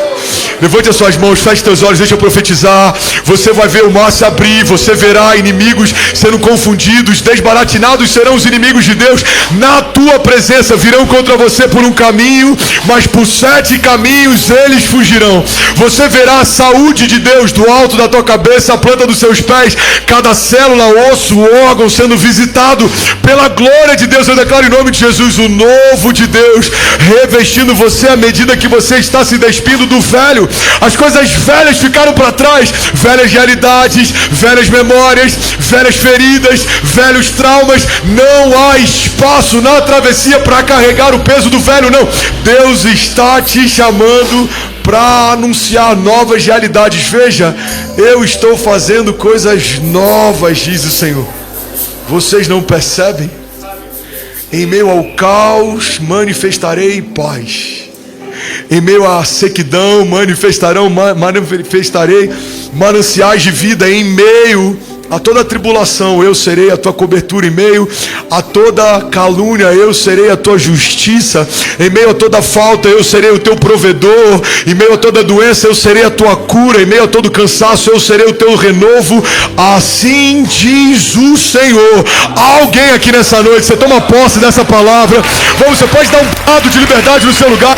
Levante as suas mãos, feche teus olhos, deixa eu profetizar. Você vai ver o mar se abrir, você verá inimigos sendo confundidos, desbaratinados serão os inimigos de Deus. Na tua presença virão contra você por um caminho, mas por 7 caminhos eles fugirão. Você verá a saúde de Deus do alto da tua cabeça, a planta dos seus pés, cada célula, osso, órgão sendo visitado pela glória de Deus. Eu declaro em nome de Jesus o novo de Deus revestindo você à medida que você está se despindo do velho. As coisas velhas ficaram para trás, velhas realidades, velhas memórias, velhas feridas, velhos traumas. Não há espaço na travessia para carregar o peso do velho, não. Deus está te chamando para anunciar novas realidades. Veja, eu estou fazendo coisas novas, diz o Senhor. Vocês não percebem? Em meio ao caos manifestarei paz. Em meio à sequidão manifestarei mananciais de vida. Em meio a toda tribulação eu serei a tua cobertura. Em meio a toda calúnia eu serei a tua justiça. Em meio a toda falta eu serei o teu provedor. Em meio a toda doença eu serei a tua cura. Em meio a todo cansaço eu serei o teu renovo. Assim diz o Senhor. Há alguém aqui nessa noite, você toma posse dessa palavra. Vamos, você pode dar um brado de liberdade no seu lugar.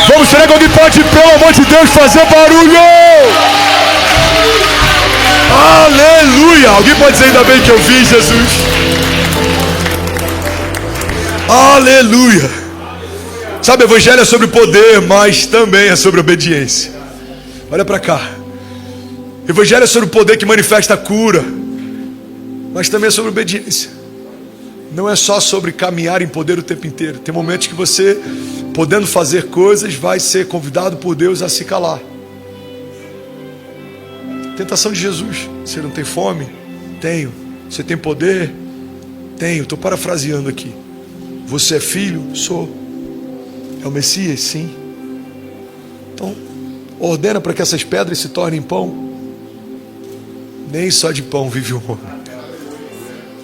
Vamos, será que alguém pode, pelo amor de Deus, fazer barulho? Aleluia! Alguém pode dizer ainda bem que eu vi, Jesus? Aleluia! Sabe, o evangelho é sobre poder, mas também é sobre obediência. Olha para cá. O evangelho é sobre o poder que manifesta a cura, mas também é sobre obediência. Não é só sobre caminhar em poder o tempo inteiro. Tem momentos que você, podendo fazer coisas, vai ser convidado por Deus a se calar. Tentação de Jesus. Você não tem fome? Tenho. Você tem poder? Tenho. Estou parafraseando aqui. Você é filho? Sou. É o Messias? Sim. Então, ordena para que essas pedras se tornem pão. Nem só de pão vive o homem,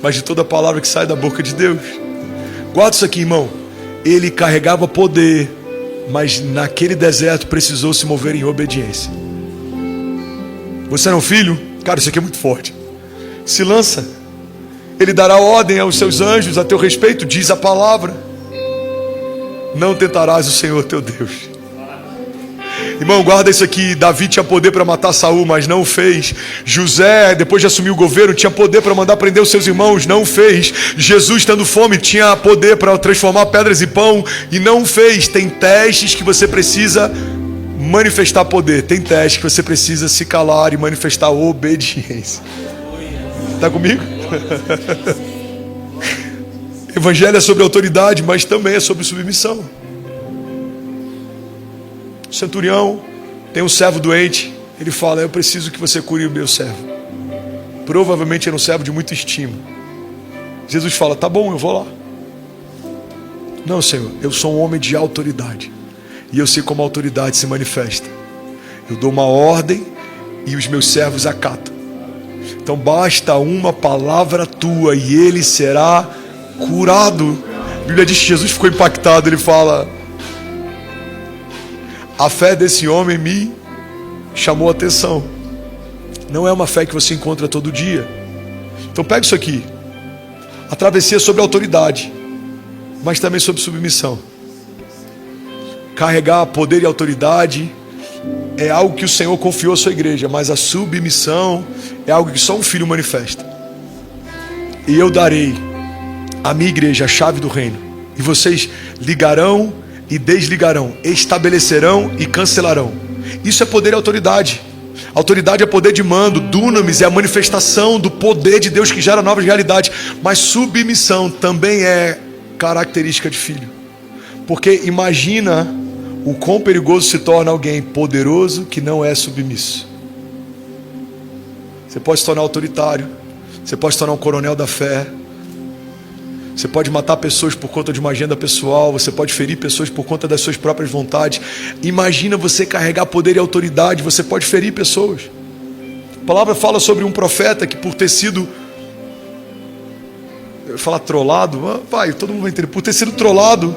mas de toda palavra que sai da boca de Deus. Guarda isso aqui, irmão. Ele carregava poder, mas naquele deserto precisou se mover em obediência. Você não é um filho? Cara, isso aqui é muito forte. Se lança. Ele dará ordem aos seus anjos a teu respeito, diz a palavra. Não tentarás o Senhor teu Deus. Irmão, guarda isso aqui. Davi tinha poder para matar Saul, mas não fez. José, depois de assumir o governo, tinha poder para mandar prender os seus irmãos, não fez. Jesus, tendo fome, tinha poder para transformar pedras em pão e não fez. Tem testes que você precisa manifestar poder. Tem testes que você precisa se calar e manifestar obediência. Está comigo? Evangelho é sobre autoridade, mas também é sobre submissão. O centurião tem um servo doente. Ele fala: eu preciso que você cure o meu servo. Provavelmente era um servo de muita estima. Jesus fala: tá bom, eu vou lá. Não, Senhor, eu sou um homem de autoridade e eu sei como a autoridade se manifesta. Eu dou uma ordem e os meus servos acatam. Então basta uma palavra tua e ele será curado. A Bíblia diz que Jesus ficou impactado. Ele fala: a fé desse homem me chamou a atenção. Não é uma fé que você encontra todo dia. Então pega isso aqui. A travessia é sobre autoridade, mas também sobre submissão. Carregar poder e autoridade é algo que o Senhor confiou à sua igreja, mas a submissão é algo que só um filho manifesta. E eu darei à minha igreja a chave do reino, e vocês ligarão e desligarão, estabelecerão e cancelarão. Isso é poder e autoridade. Autoridade é poder de mando. Dunamis é a manifestação do poder de Deus que gera novas realidades. Mas submissão também é característica de filho. Porque imagina o quão perigoso se torna alguém poderoso que não é submisso. Você pode se tornar autoritário, você pode se tornar um coronel da fé, Você pode matar pessoas por conta de uma agenda pessoal. Você pode ferir pessoas por conta das suas próprias vontades. Imagina você carregar poder e autoridade. Você pode ferir pessoas. A palavra fala sobre um profeta que, por ter sido, eu vou falar trollado, vai, todo mundo vai entender. Por ter sido trollado,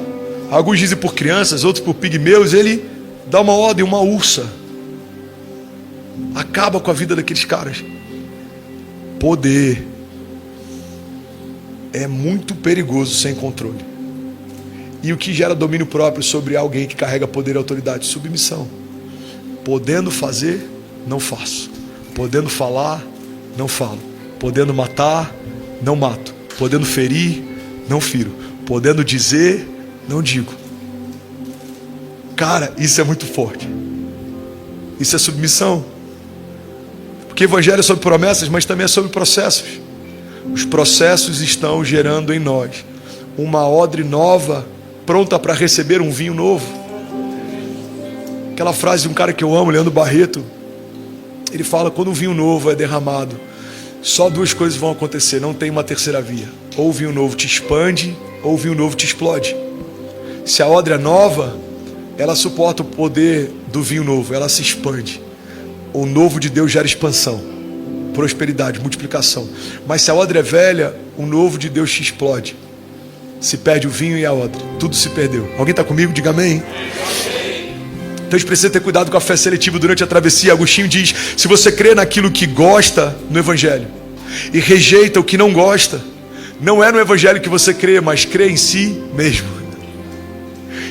alguns dizem por crianças, outros por pigmeus, ele dá uma ordem, uma ursa. Acaba com a vida daqueles caras. Poder é muito perigoso sem controle. E o que gera domínio próprio sobre alguém que carrega poder e autoridade? Submissão. Podendo fazer, não faço. Podendo falar, não falo. Podendo matar, não mato. Podendo ferir, não firo. Podendo dizer, não digo. Cara, isso é muito forte. Isso é submissão. Porque o evangelho é sobre promessas, mas também é sobre processos. Os processos estão gerando em nós uma odre nova, pronta para receber um vinho novo. Aquela frase de um cara que eu amo, Leandro Barreto, ele fala: quando um vinho novo é derramado, só duas coisas vão acontecer, não tem uma terceira via. Ou o vinho novo te expande, ou o vinho novo te explode. Se a odre é nova, ela suporta o poder do vinho novo, ela se expande. O novo de Deus gera expansão, prosperidade, multiplicação. Mas se a odre é velha, o novo de Deus te explode. Se perde o vinho e a odre, tudo se perdeu. Alguém está comigo? Diga amém. Então a gente precisa ter cuidado com a fé seletiva durante a travessia. Agostinho diz: se você crê naquilo que gosta no evangelho e rejeita o que não gosta, não é no evangelho que você crê, mas crê em si mesmo.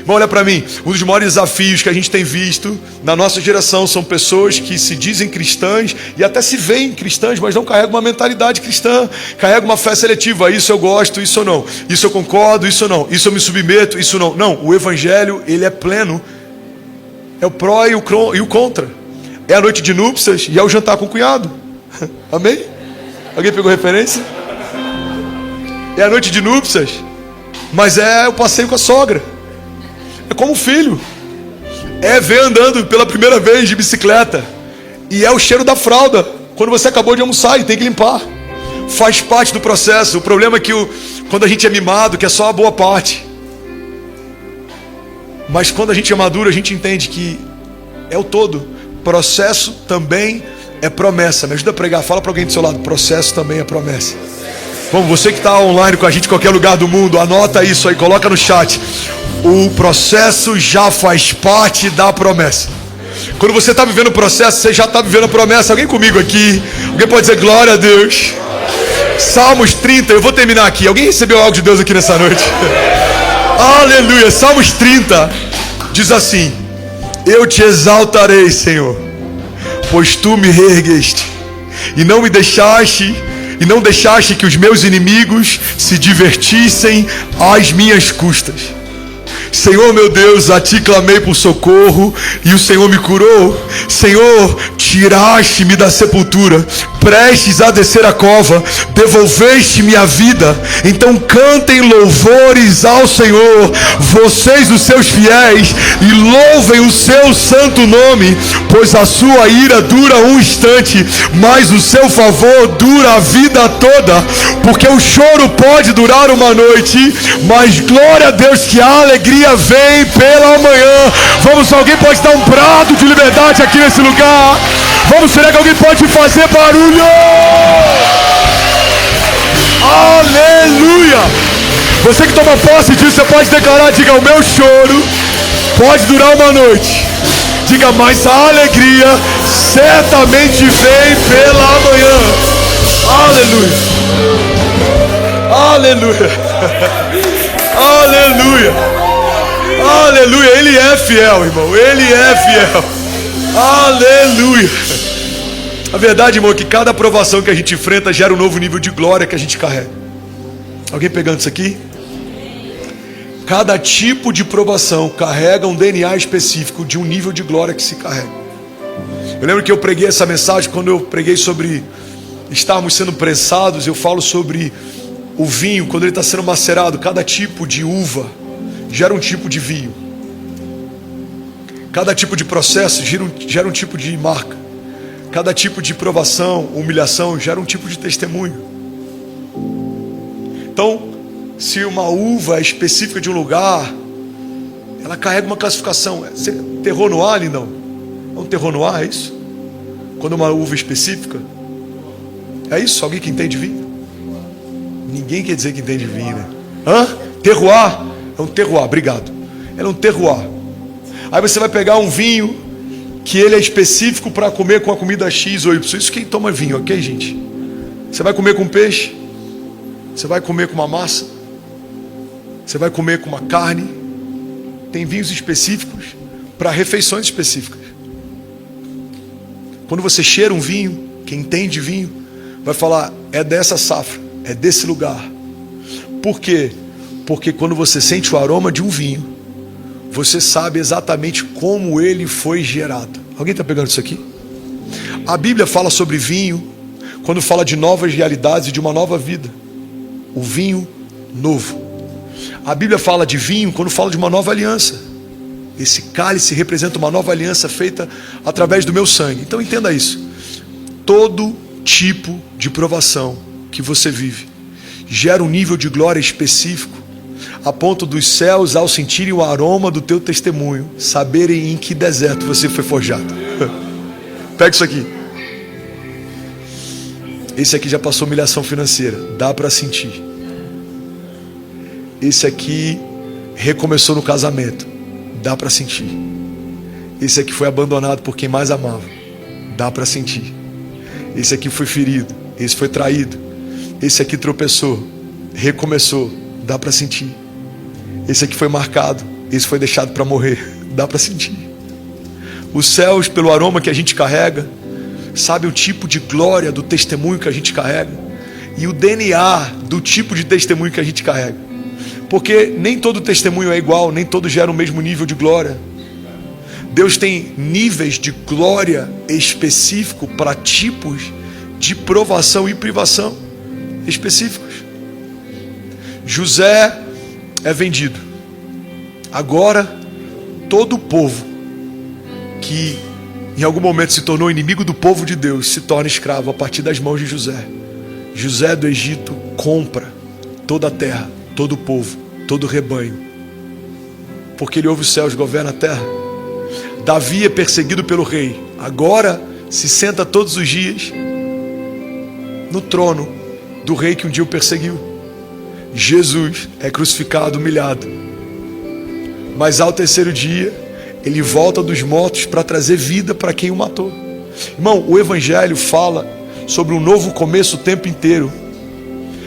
Irmão, olha para mim, um dos maiores desafios que a gente tem visto na nossa geração são pessoas que se dizem cristãs e até se veem cristãs, mas não carregam uma mentalidade cristã, carregam uma fé seletiva. Isso eu gosto, isso eu não. Isso eu concordo, isso eu não. Isso eu me submeto, isso não. Não, o evangelho, ele é pleno. É o pró e o contra. É a noite de núpcias e é o jantar com o cunhado. Amém? Alguém pegou referência? É a noite de núpcias, mas é o passeio com a sogra. É como um filho. É ver andando pela primeira vez de bicicleta. E é o cheiro da fralda quando você acabou de almoçar e tem que limpar. Faz parte do processo. O problema é que quando a gente é mimado, que é só a boa parte. Mas quando a gente é maduro, a gente entende que é o todo. Processo também é promessa. Me ajuda a pregar. Fala para alguém do seu lado: processo também é promessa. Vamos, você que está online com a gente em qualquer lugar do mundo, anota isso aí, coloca no chat. O processo já faz parte da promessa. Quando você está vivendo o processo, você já está vivendo a promessa. Alguém comigo aqui? Alguém pode dizer glória a Deus? Salmos 30, eu vou terminar aqui. Alguém recebeu algo de Deus aqui nessa noite? Aleluia. Salmos 30 diz assim: eu te exaltarei, Senhor, pois tu me reergueste e não deixaste que os meus inimigos se divertissem às minhas custas. Senhor meu Deus, a ti clamei por socorro e o Senhor me curou. Senhor, tiraste-me da sepultura, prestes a descer a cova, devolveste-me a vida. Então cantem louvores ao Senhor, vocês os seus fiéis, e louvem o seu santo nome, pois a sua ira dura um instante, mas o seu favor dura a vida toda. Porque o choro pode durar uma noite, mas glória a Deus que a alegria vem pela manhã. Vamos, alguém pode dar um brado de liberdade aqui nesse lugar? Vamos, será que alguém pode fazer barulho? Aleluia! Você que toma posse disso, você pode declarar: diga, o meu choro pode durar uma noite. Diga, mas a alegria certamente vem pela manhã. Aleluia! Aleluia! Aleluia! Aleluia! Ele é fiel, irmão. Ele é fiel. Aleluia! A verdade, irmão, é que cada provação que a gente enfrenta gera um novo nível de glória que a gente carrega. Alguém pegando isso aqui? Cada tipo de provação carrega um DNA específico de um nível de glória que se carrega. Eu lembro que eu preguei essa mensagem quando eu preguei sobre estarmos sendo prensados. Eu falo sobre o vinho, quando ele está sendo macerado. Cada tipo de uva gera um tipo de vinho. Cada tipo de processo gera um tipo de marca. Cada tipo de provação, humilhação, gera um tipo de testemunho. Então, Se uma uva é específica de um lugar, ela carrega uma classificação. Terroir noir, lindão? É um terroir noir, é isso? Quando uma uva específica? É isso? Alguém que entende vinho? Ninguém quer dizer que entende vinho, né? Terroir? É um terroir, obrigado. Ela é um terroir. Aí você vai pegar um vinho que ele é específico para comer com a comida X ou Y. Isso quem toma vinho, ok, gente? Você vai comer com peixe, você vai comer com uma massa, você vai comer com uma carne. Tem vinhos específicos para refeições específicas. Quando você cheira um vinho, quem entende vinho vai falar, é dessa safra, é desse lugar. Por quê? Porque quando você sente o aroma de um vinho, você sabe exatamente como ele foi gerado. Alguém está pegando isso aqui? A Bíblia fala sobre vinho quando fala de novas realidades e de uma nova vida. O vinho novo. A Bíblia fala de vinho quando fala de uma nova aliança. Esse cálice representa uma nova aliança feita através do meu sangue. Então entenda isso. Todo tipo de provação que você vive gera um nível de glória específico, a ponto dos céus, ao sentirem o aroma do teu testemunho, saberem em que deserto você foi forjado. Pega isso aqui. Esse aqui já passou humilhação financeira, dá para sentir. Esse aqui recomeçou no casamento, dá para sentir. Esse aqui foi abandonado por quem mais amava, dá para sentir. Esse aqui foi ferido, esse foi traído. Esse aqui tropeçou, recomeçou, dá para sentir. Esse aqui foi marcado, esse foi deixado para morrer, dá para sentir. Os céus, pelo aroma que a gente carrega, sabe o tipo de glória do testemunho que a gente carrega, e o DNA do tipo de testemunho que a gente carrega. Porque nem todo testemunho é igual, nem todo gera o mesmo nível de glória. Deus tem níveis de glória específico para tipos de provação e privação específicos. José é vendido. Agora, todo o povo que em algum momento se tornou inimigo do povo de Deus se torna escravo a partir das mãos de José. José do Egito compra toda a terra, todo o povo, todo o rebanho, porque ele ouve os céus, governa a terra. Davi é perseguido pelo rei. Agora se senta todos os dias no trono do rei que um dia o perseguiu. Jesus é crucificado, humilhado, mas ao terceiro dia ele volta dos mortos para trazer vida para quem o matou. Irmão, o Evangelho fala sobre um novo começo o tempo inteiro.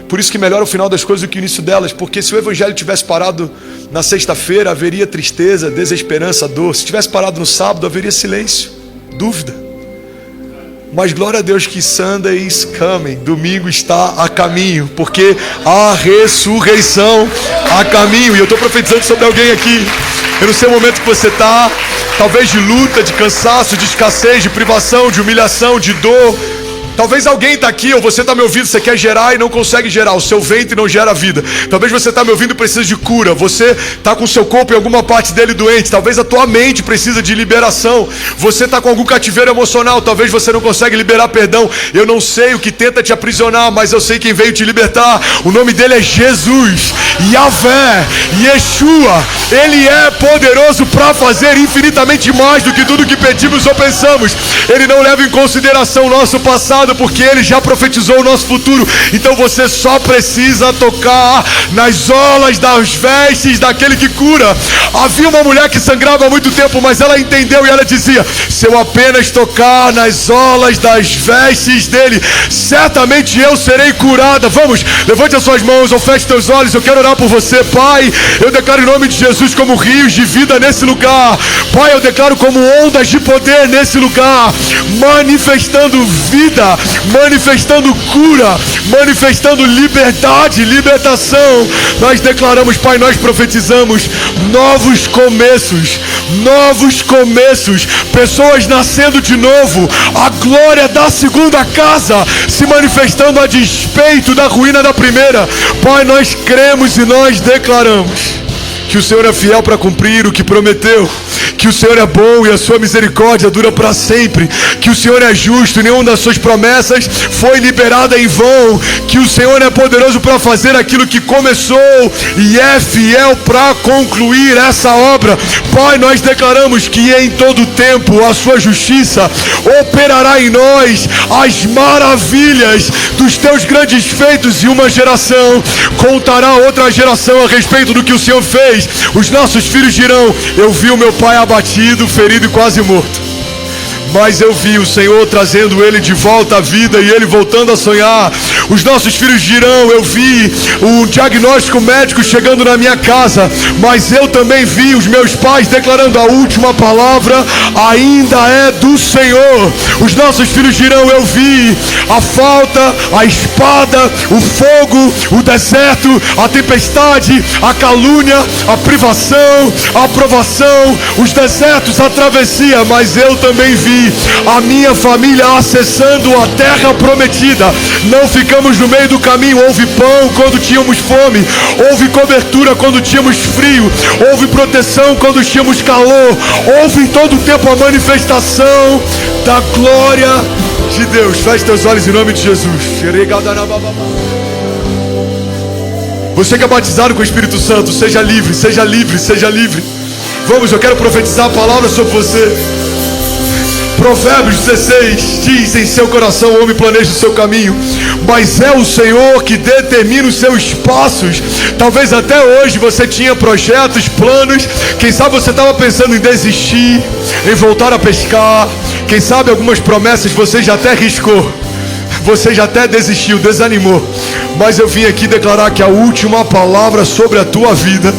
Por isso que melhora o final das coisas do que o início delas. Porque se o Evangelho tivesse parado na sexta-feira, haveria tristeza, desesperança, dor. Se tivesse parado no sábado, haveria silêncio, dúvida. Mas glória a Deus que Sunday is coming, domingo está a caminho, porque a ressurreição a caminho. E eu estou profetizando sobre alguém aqui. Eu não sei o momento que você está, talvez de luta, de cansaço, de escassez, de privação, de humilhação, de dor. Talvez alguém está aqui, ou você está me ouvindo, você quer gerar e não consegue gerar, o seu ventre não gera vida. Talvez você está me ouvindo e precisa de cura, você está com o seu corpo em alguma parte dele doente, talvez a tua mente precisa de liberação, você está com algum cativeiro emocional, talvez você não consegue liberar perdão. Eu não sei o que tenta te aprisionar, mas eu sei quem veio te libertar. O nome dele é Jesus, Yahvé, Yeshua. Ele é poderoso para fazer infinitamente mais do que tudo que pedimos ou pensamos. Ele não leva em consideração o nosso passado, porque ele já profetizou o nosso futuro. Então você só precisa tocar nas orlas das vestes daquele que cura. Havia uma mulher que sangrava há muito tempo, mas ela entendeu e ela dizia: se eu apenas tocar nas orlas das vestes dele, certamente eu serei curada. Vamos, levante as suas mãos ou feche teus olhos. Eu quero orar por você. Pai, eu declaro em nome de Jesus como rios de vida nesse lugar. Pai, eu declaro como ondas de poder nesse lugar, manifestando vida, manifestando cura, manifestando liberdade, libertação. Nós declaramos, Pai, nós profetizamos novos começos, pessoas nascendo de novo, a glória da segunda casa se manifestando a despeito da ruína da primeira. Pai, nós cremos e nós declaramos que o Senhor é fiel para cumprir o que prometeu, que o Senhor é bom e a sua misericórdia dura para sempre, que o Senhor é justo e nenhuma das suas promessas foi liberada em vão, que o Senhor é poderoso para fazer aquilo que começou e é fiel para concluir essa obra. Pai, nós declaramos que em todo tempo a sua justiça operará em nós as maravilhas dos teus grandes feitos, e uma geração contará a outra geração a respeito do que o Senhor fez. Os nossos filhos dirão: eu vi o meu pai abatido, ferido e quase morto, mas eu vi o Senhor trazendo ele de volta à vida e ele voltando a sonhar. Os nossos filhos dirão: eu vi um diagnóstico médico chegando na minha casa, mas eu também vi os meus pais declarando: a última palavra ainda é do Senhor. Os nossos filhos dirão: eu vi a falta, a espada, o fogo, o deserto, a tempestade, a calúnia, a privação, a provação, os desertos, a travessia, mas eu também vi a minha família acessando a terra prometida. Não ficamos no meio do caminho. Houve pão quando tínhamos fome, houve cobertura quando tínhamos frio, houve proteção quando tínhamos calor, houve em todo o tempo a manifestação da glória de Deus. Feche teus olhos em nome de Jesus. Você que é batizado com o Espírito Santo, seja livre, seja livre, seja livre. Vamos, eu quero profetizar a palavra sobre você. Provérbios 16 diz: em seu coração o homem planeja o seu caminho, mas é o Senhor que determina os seus passos. Talvez até hoje você tinha projetos, planos. Quem sabe você estava pensando em desistir, em voltar a pescar. Quem sabe algumas promessas você já até riscou, você já até desistiu, desanimou. Mas eu vim aqui declarar que a última palavra sobre a tua vida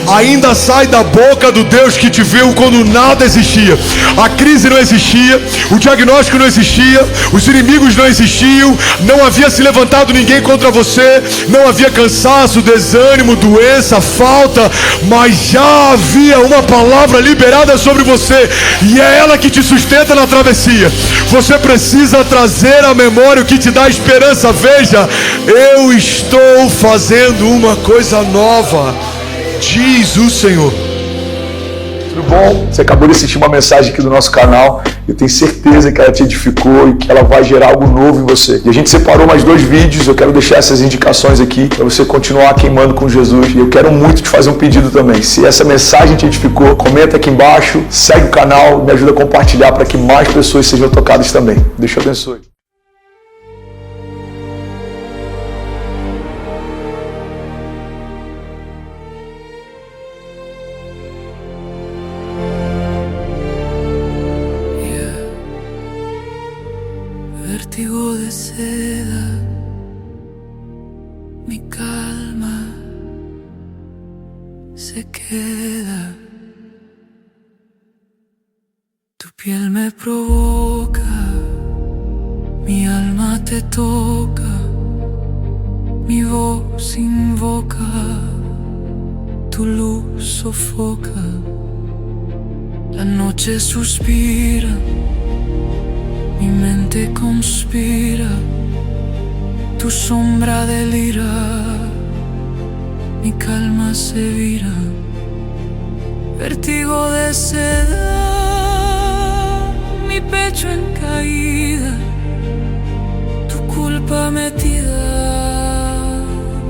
ainda sai da boca do Deus que te viu quando nada existia. A crise não existia, o diagnóstico não existia, os inimigos não existiam, não havia se levantado ninguém contra você, não havia cansaço, desânimo, doença, falta, mas já havia uma palavra liberada sobre você, e é ela que te sustenta na travessia. Você precisa trazer à memória o que te dá esperança. Veja, eu estou fazendo uma coisa nova, diz o Senhor. Tudo bom? Você acabou de assistir uma mensagem aqui do nosso canal. Eu tenho certeza que ela te edificou e que ela vai gerar algo novo em você. E a gente separou mais 2 vídeos. Eu quero deixar essas indicações aqui para você continuar queimando com Jesus. E eu quero muito te fazer um pedido também. Se essa mensagem te edificou, comenta aqui embaixo, segue o canal, me ajuda a compartilhar para que mais pessoas sejam tocadas também. Deus te abençoe. Vértigo de seda, mi calma se queda. Tu piel me provoca, mi alma te toca, mi voz invoca, tu luz sofoca, la noche suspira, mi mente conspira, tu sombra delira, mi calma se vira. Vértigo de seda, mi pecho en caída, tu culpa metida,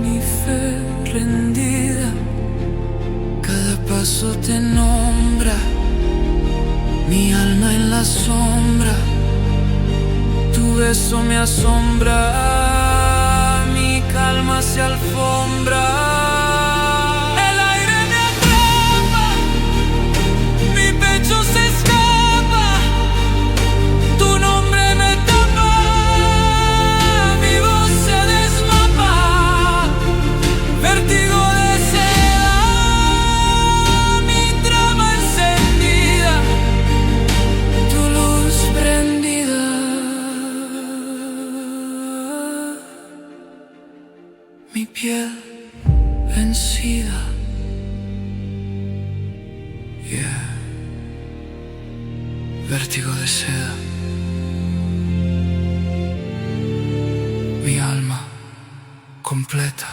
mi fe rendida. Cada paso te nombra, mi alma en la sombra. Tu beso me asombra, mi calma se alfombra. El aire me atrapa, mi pecho se escapa, tu nombre me tapa, mi voz se desmapa. Vértigo de seda, mi trama encendida, tu luz prendida. Mi piel vencida, yeah. Vértigo de seda, mi alma completa.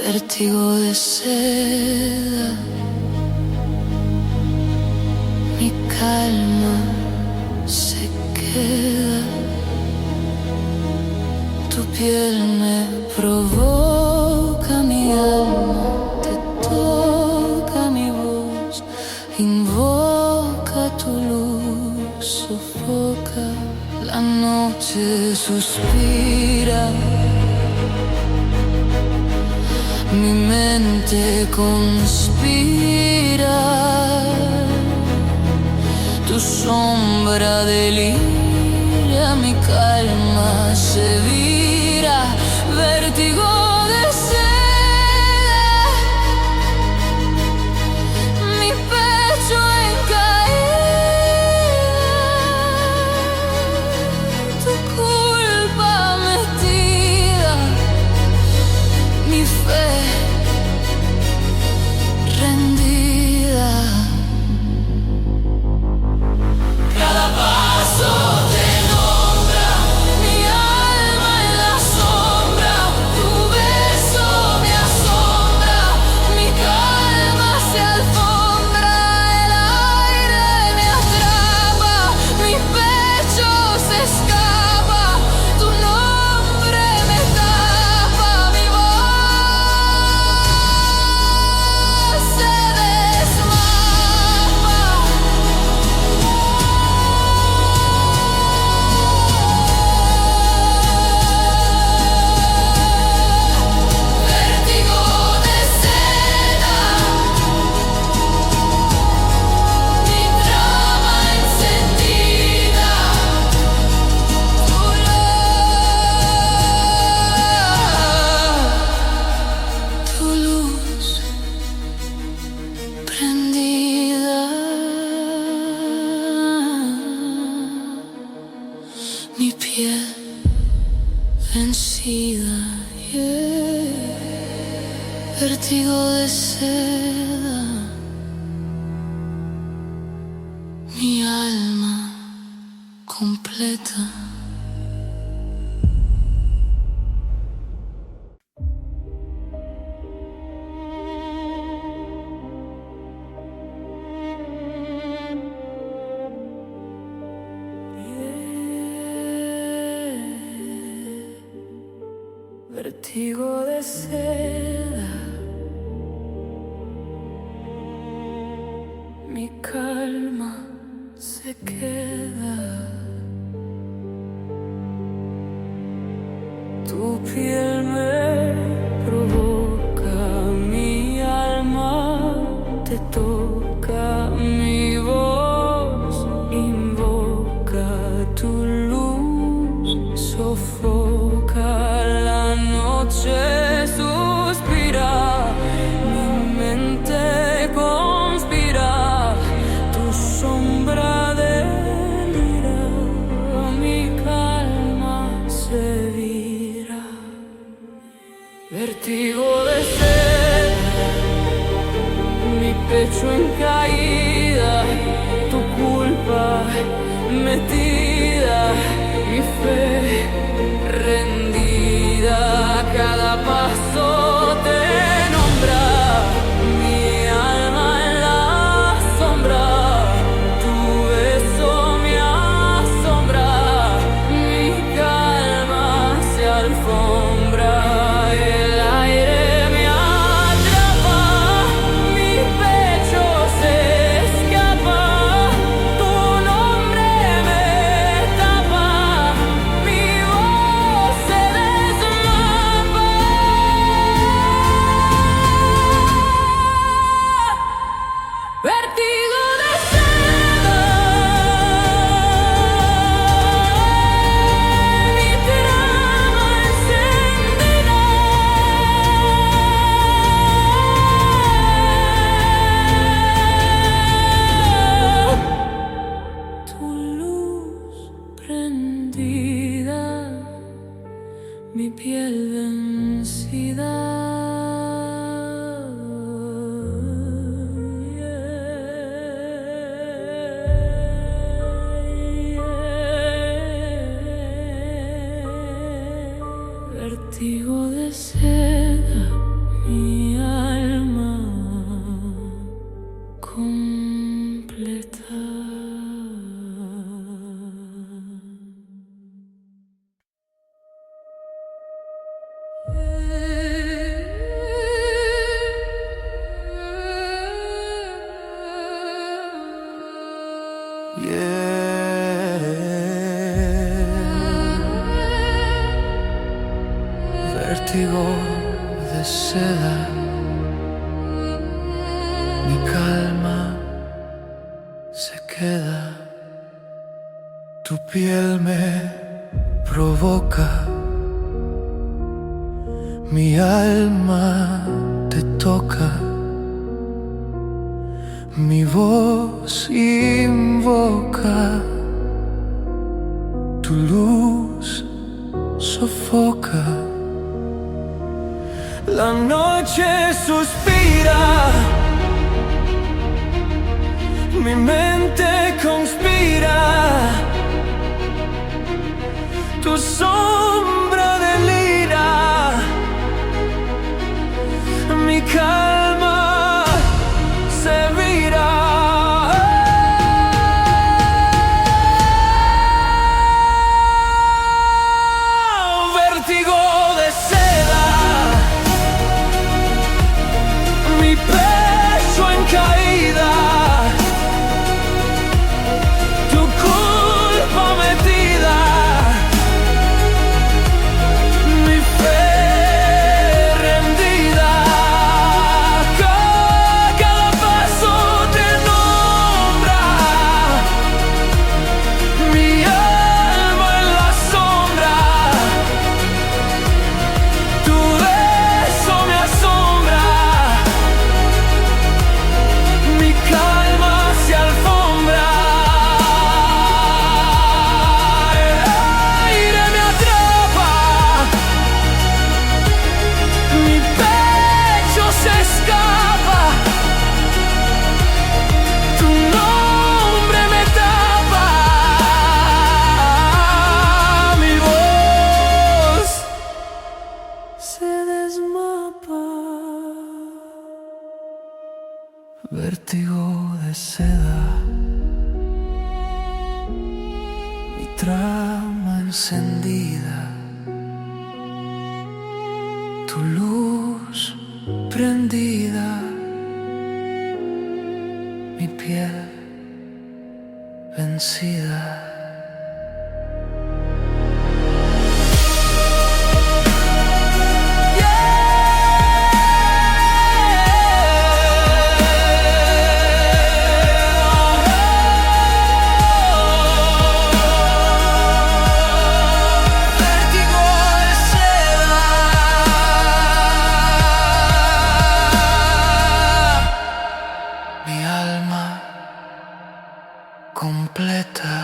vértigo de seda, mi calma se queda, tu piel me provoca, mi alma te toca, mi voz invoca tu luz, sofoca, la noche suspira, mi mente conspira, tu sombra delira, mi calma se vira, vértigo de seda, mi pecho en caída, tu culpa metida, mi fe rendida. Cada paso te nombra, mi alma en la sombra, tu beso me asombra, mi calma se alfombra, el aire me atrapa, mi pecho se escapa, tu nombre me tapa, mi voz se desmapa. Vértigo de seda, mi trama encendida, tu luz prendida, mi piel vencida, yeah. Vértigo de seda, mi alma completa. Vértigo de seda, mi calma se queda, tu piel me provoca, mi alma te toca, mi voz invoca, tu luz sofoca, la noche suspira, mi mente conspira, tu sombra delira, mi calma se vira, vértigo de seda, mi pecho en caída, tu culpa metida, mi fe rendida, cada paso te nombra, mi alma en la sombra, tu beso me asombra, mi calma se alfombra, el aire me atrapa, mi pecho se escapa, tu nombre me tapa, mi voz se desmapa. Vértigo de seda, mi trama encendida, tu luz prendida, mi piel vencida, vértigo de seda, mi alma completa. Vértigo de seda, mi calma se queda, tu piel me provoca, mi alma te toca, mi voz invoca, tu luz sofoca. La noche suspira, mi mente conspira, tu sombra delira, mi calma se vira. Vértigo de seda, mi pecho en caída, tu culpa metida, mi fe rendida. Cada paso te nombra, mi alma en la sombra, tu beso me asombra. Mi calma se alfombra, el aire me atrapa, mi pecho se escapa, tu nombre me tapa, mi voz se desmapa. Vértigo de seda, mi trama encendida, tu luz prendida, mi piel vencida. Mi alma completa.